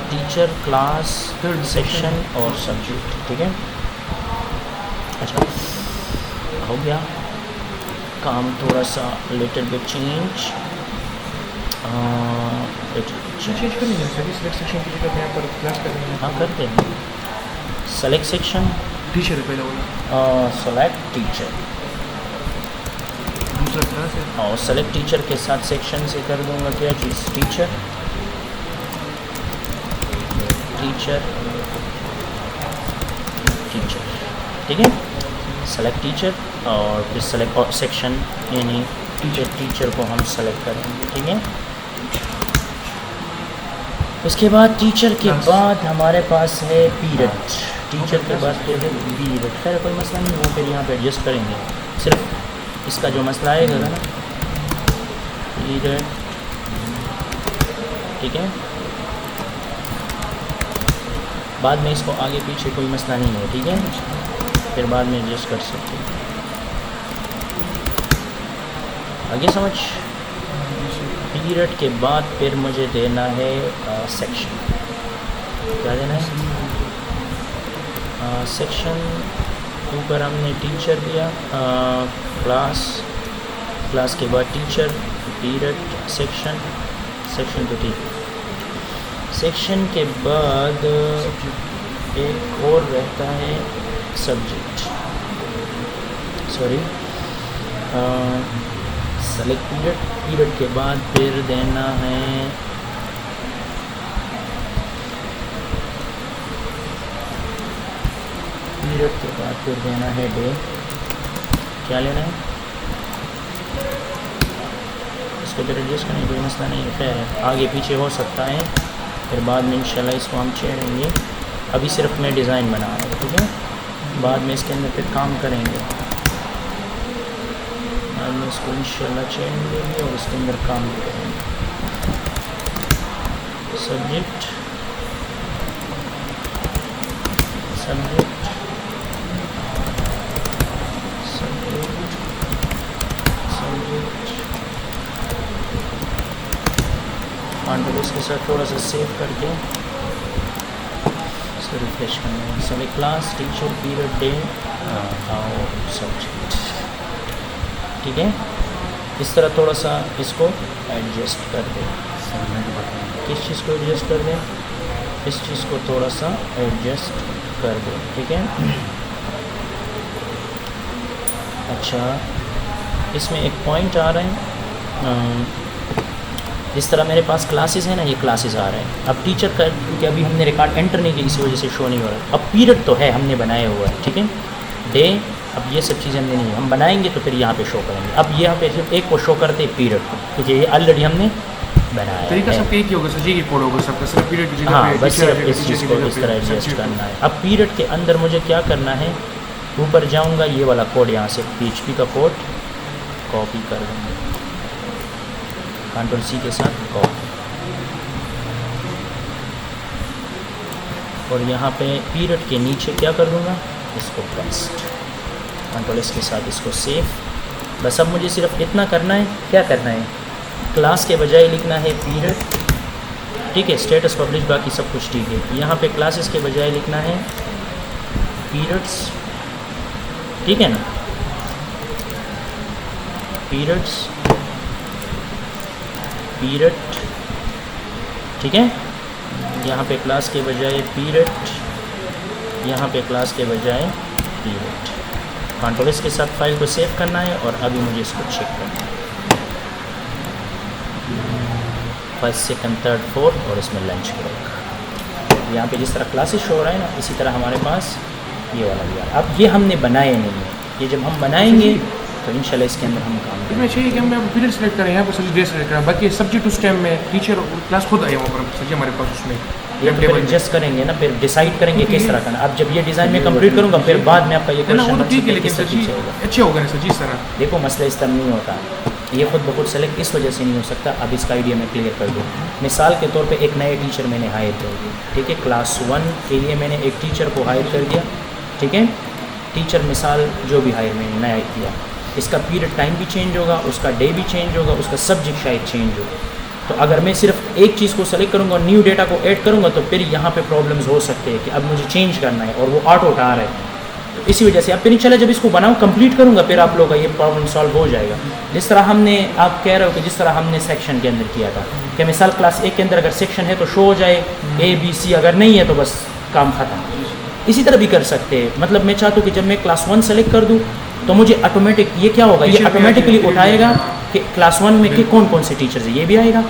टीचर, क्लास, सेक्शन और सब्जेक्ट, ठीक है। अच्छा, हो गया काम, थोड़ा सा लिटिल बिट चेंज, चेंज करेंगे सभी सिलेक्ट सेक्शन की जगह पे यहाँ पर क्लास करेंगे। हाँ करते हैं, सेलेक्ट सेक्शन, टीचर है पहला वाला, सेलेक्ट टीचर, दूसरा क्लास है, और सेलेक्ट टीचर के साथ सेक्शन से कर दूंगा क्या चीज़, टीचर, टीचर, टीचर, ठीक है। सेलेक्ट टीचर और फिर सेलेक्ट और सेक्शन, यानी टीचर को हम सेलेक्ट करेंगे, ठीक है। उसके बाद टीचर के बाद हमारे पास है पीरियड, टीचर के बाद फिर है पीरियड। खैर कोई मसला नहीं, वो फिर यहाँ पे एडजस्ट करेंगे, सिर्फ इसका जो मसला आएगा ना पीरियड, ठीक है। बाद में इसको आगे पीछे कोई मसला नहीं है, ठीक है, फिर बाद में एडजस्ट कर सकते हैं। आगे समझ, पीरियड के बाद फिर मुझे देना है सेक्शन, क्या देना है, सेक्शन ऊपर हमने टीचर दिया, क्लास, क्लास के बाद टीचर, पीरियड, सेक्शन, सेक्शन तो ठीक है। सेक्शन के बाद एक और रहता है subject, sorry select period, period के बाद फिर देना है पीरियड के बाद फिर देना है डे, क्या लेना है, इसको फिर एडजस्ट करने कोई मसला नहीं है, खैर है, आगे पीछे हो सकता है, फिर बाद में इंशाल्लाह इसको हम छेड़ेंगे। अभी सिर्फ मैं डिज़ाइन बना रहा हूँ, ठीक है, बाद में इसके अंदर फिर काम करेंगे, बाद में इसको इंशाल्लाह छेड़ेंगे और इसके अंदर काम करेंगे। सब्जेक्ट, सब्जेक्ट, साथ थोड़ा सा सेव करके इसको रिफ्रेश करना है। Select class teacher period day subject, ठीक है। इस तरह थोड़ा सा इसको एडजस्ट कर दें। किस चीज़ को एडजस्ट कर दें? इस चीज़ को थोड़ा सा एडजस्ट कर दें, ठीक है। अच्छा, इसमें एक पॉइंट आ रहा है, जिस तरह मेरे पास क्लासेस हैं ना, ये क्लासेस आ रहे हैं। अब टीचर का क्योंकि अभी हमने रिकॉर्ड एंटर नहीं किया, इसी वजह से शो नहीं हो रहा। अब पीरियड तो है, हमने बनाया हुआ है, ठीक है। डे, अब ये सब चीज़ें हमने नहीं, हम बनाएंगे तो फिर यहाँ पे शो करेंगे। अब यहाँ पे सिर्फ एक को शो करते हैं पीरियड को, क्योंकि ये ऑलरेडी हमने बनाया तरीका है। सबका एक ही होगा सर जी, ये कोड होगा सबका, सिर्फ पीरियड की जगह हाँ, पे बस टीचर सिर्फ इस चीज़ को इस तरह एडजस्ट करना है। अब पीरियड के अंदर मुझे क्या करना है, ऊपर जाऊँगा, ये वाला कोड यहाँ से PHP का कोड कॉपी कर दूँगा, Ctrl C के साथ कॉपी, और यहाँ पे पीरियड के नीचे क्या कर दूँगा, इसको पेस्ट, Ctrl S के साथ इसको सेव। बस अब मुझे सिर्फ इतना करना है, क्या करना है, क्लास के बजाय लिखना है पीरियड, ठीक है। स्टेटस पब्लिश, बाकी सब कुछ ठीक है। यहाँ पे क्लासेस के बजाय लिखना है पीरियड्स, ठीक है ना, पीरियड्स, पीरियड, ठीक है। यहाँ पे क्लास के बजाय पीरियड, यहाँ पे क्लास के बजाय पीरियड। Ctrl S के साथ फाइल को सेव करना है, और अभी मुझे इसको चेक करना है, फर्स्ट सेकंड थर्ड फोर्थ, और इसमें लंच ब्रेक। यहाँ पे जिस तरह क्लासेस शो हो रहा है ना, इसी तरह हमारे पास ये वाला भी आ रहा है। अब ये हमने बनाए नहीं है, ये जब हम बनाएंगे तो इंशाल्लाह इसके अंदर हम काम इसमें चाहिए कि हम यहाँ पीरियड सेलेक्ट करें, यहाँ पर सर डे सेलेक्ट करें, बाकी सब्जेक्ट उस टाइम में टीचर क्लास खुद आए वहाँ पर सर जी हमारे पास उसमें ये तो एडजस्ट करेंगे ना, फिर डिसाइड करेंगे किस तरह करना। अब जब ये डिज़ाइन में कंप्लीट करूँगा, फिर बाद में आपका ये है ना, वो तो ठीक है, क्वेश्चन लेकिन सर जी अच्छे होगा ना सर जी इस तरह। देखो, मसला इस तरह नहीं होता, ये खुद ब खुद सेलेक्ट इस वजह से नहीं हो सकता। अब इसका आइडिया मैं क्लियर कर दूँ। मिसाल के तौर पे एक नए टीचर मैंने हायर कर दिया, ठीक है, क्लास 1 के लिए मैंने एक टीचर को हायर कर दिया, ठीक है। टीचर मिसाल जो भी हायर मैंने नया किया, इसका पीरियड टाइम भी चेंज होगा, उसका डे भी चेंज होगा, उसका सब्जेक्ट शायद चेंज होगा। तो अगर मैं सिर्फ एक चीज़ को सेलेक्ट करूँगा और न्यू डेटा को ऐड करूँगा, तो फिर यहाँ पे प्रॉब्लम्स हो सकते हैं कि अब मुझे चेंज करना है, और वो ऑटो उठा रहा है। तो इसी वजह से अब फिर इंशाल्लाह जब इसको बनाऊँ, कंप्लीट करूँगा, फिर आप लोगों का ये प्रॉब्लम सॉल्व हो जाएगा। जिस तरह हमने, आप कह रहे हो कि जिस तरह हमने सेक्शन के अंदर किया था कि मिसाल क्लास 1 के अंदर अगर सेक्शन है तो शो हो जाए ABC, अगर नहीं है तो बस काम ख़त्म। इसी तरह भी कर सकते हैं। मतलब मैं चाहता हूँ कि जब मैं क्लास 1 सेलेक्ट कर दूँ, तो मुझे ऑटोमेटिक ये क्या होगा, ये ऑटोमेटिकली उठाएगा कि क्लास 1 में के कौन कौन से टीचर्स है, ये भी आएगा,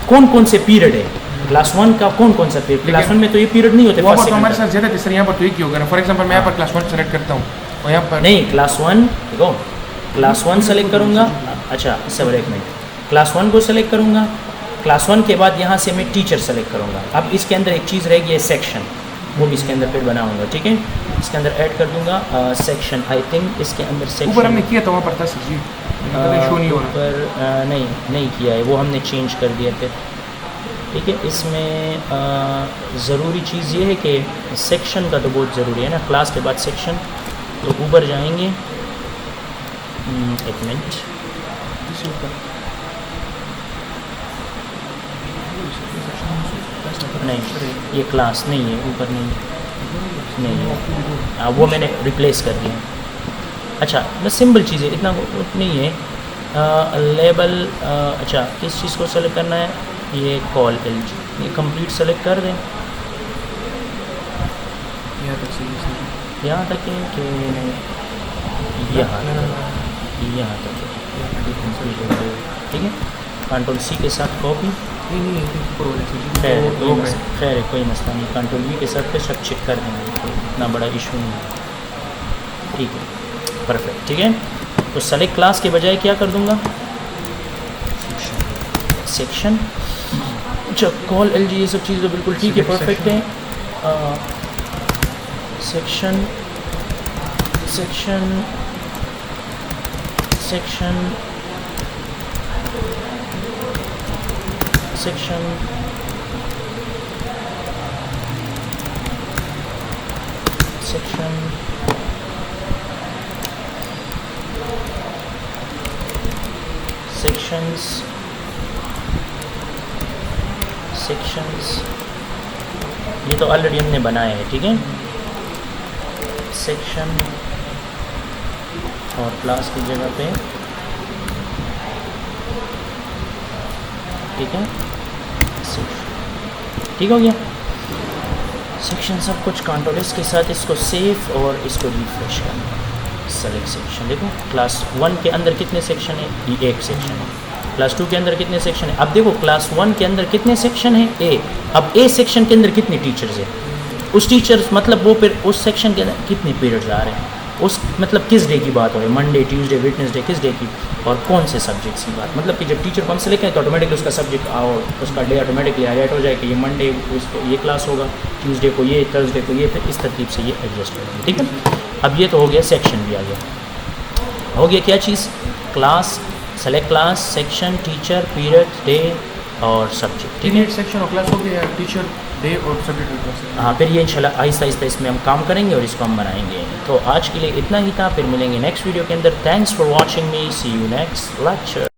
कौन कौन से पीरियड है क्लास 1 का, कौन कौन सा पीरियड। क्लास 1 में तो ये पीरियड नहीं होते, वहाँ पर तो हमारे साथ ज़्यादा सर यहाँ पर तो एक ही होगा ना। फॉर एग्जाम्पल मैं यहाँ पर क्लास 1 सेलेक्ट करता हूँ और यहाँ पर नहीं, क्लास 1 देखो, क्लास 1 सेलेक्ट करूँगा, अच्छा सर एक मिनट, क्लास 1 को सेलेक्ट करूँगा, क्लास 1 के बाद यहाँ से मैं टीचर सेलेक्ट करूँगा। अब इसके अंदर एक चीज़ रहेगी, है सेक्शन, वो भी इसके अंदर फिर बनाऊँगा, ठीक है। इसके अंदर ऐड कर दूँगा सेक्शन, आई थिंक इसके अंदर सेक्शन ऊपर हमने किया था वहाँ पर था सर जी, शो नहीं हो रहा। ऊपर नहीं किया है, वो हमने चेंज कर दिया फिर, ठीक है। इसमें ज़रूरी चीज़ ये है कि सेक्शन का तो बहुत ज़रूरी है ना, क्लास के बाद सेक्शन। तो ऊपर जाएंगे, एक मिनट, नहीं ये क्लास नहीं है, ऊपर नहीं है, वो मैंने रिप्लेस कर दिया। अच्छा, बस सिंपल चीज़ है, इतना नहीं है। लेबल, अच्छा किस चीज़ को सेलेक्ट करना है, ये कॉल LG, ये कंप्लीट सेलेक्ट कर दें, यहाँ तक है कि नहीं, यहाँ तक है, ठीक है। Ctrl C के साथ कॉपी, खैर है कोई मसला नहीं, Ctrl V के साथ पे सब चेक कर देंगे, तो इतना बड़ा इशू नहीं है, ठीक है, परफेक्ट, ठीक है। तो सेलेक्ट क्लास के बजाय क्या कर दूंगा, सेक्शन, अच्छा कॉल LG, ये सब चीज़ तो बिल्कुल ठीक है, परफेक्ट है। Section section section section section sections sections, ये तो ऑलरेडी हमने बनाए हैं, ठीक है। सेक्शन और क्लास की जगह पे, ठीक है, सेक्शन, ठीक हो गया। सेक्शन सब कुछ कंट्रोल के साथ इसको सेव और इसको रिफ्रेश करना। सेलेक्ट सेक्शन, देखो क्लास 1 के अंदर कितने सेक्शन है, ये एक सेक्शन है। क्लास 2 के अंदर कितने सेक्शन है, अब देखो क्लास 1 के अंदर कितने सेक्शन है, ए। अब ए सेक्शन के अंदर कितने टीचर्स हैं, उस टीचर्स मतलब वो फिर उस सेक्शन के अंदर कितने पीरियड्स आ रहे हैं, उस मतलब किस डे की बात हो रही है, मंडे, ट्यूसडे, वेडनेसडे, किस डे की, और कौन से सब्जेक्ट्स की बात। मतलब कि जब टीचर को हम सेलेक्ट करें तो ऑटोमेटिकली उसका सब्जेक्ट और उसका डे ऑटोमेटिकली हाईलाइट हो जाए कि ये मंडे उसको ये क्लास होगा, ट्यूसडे को ये, थर्सडे को ये, फिर इस तरतीब से ये एडजस्ट करेंगे, ठीक है। अब ये तो हो गया, सेक्शन भी आ गया, हो गया क्या चीज़, class, select class, section, teacher, period, day और सब्जेक्ट, ठीक है। सेक्शन और क्लास हो गया, टीचर, डे और सब्जेक्ट और क्लास। हाँ, फिर ये इंशाल्लाह आहिस्ता आहिस्ता इसमें हम काम करेंगे और इसको हम बनाएंगे। तो आज के लिए इतना ही था, फिर मिलेंगे नेक्स्ट वीडियो के अंदर। Thanks for watching me, see you next lecture.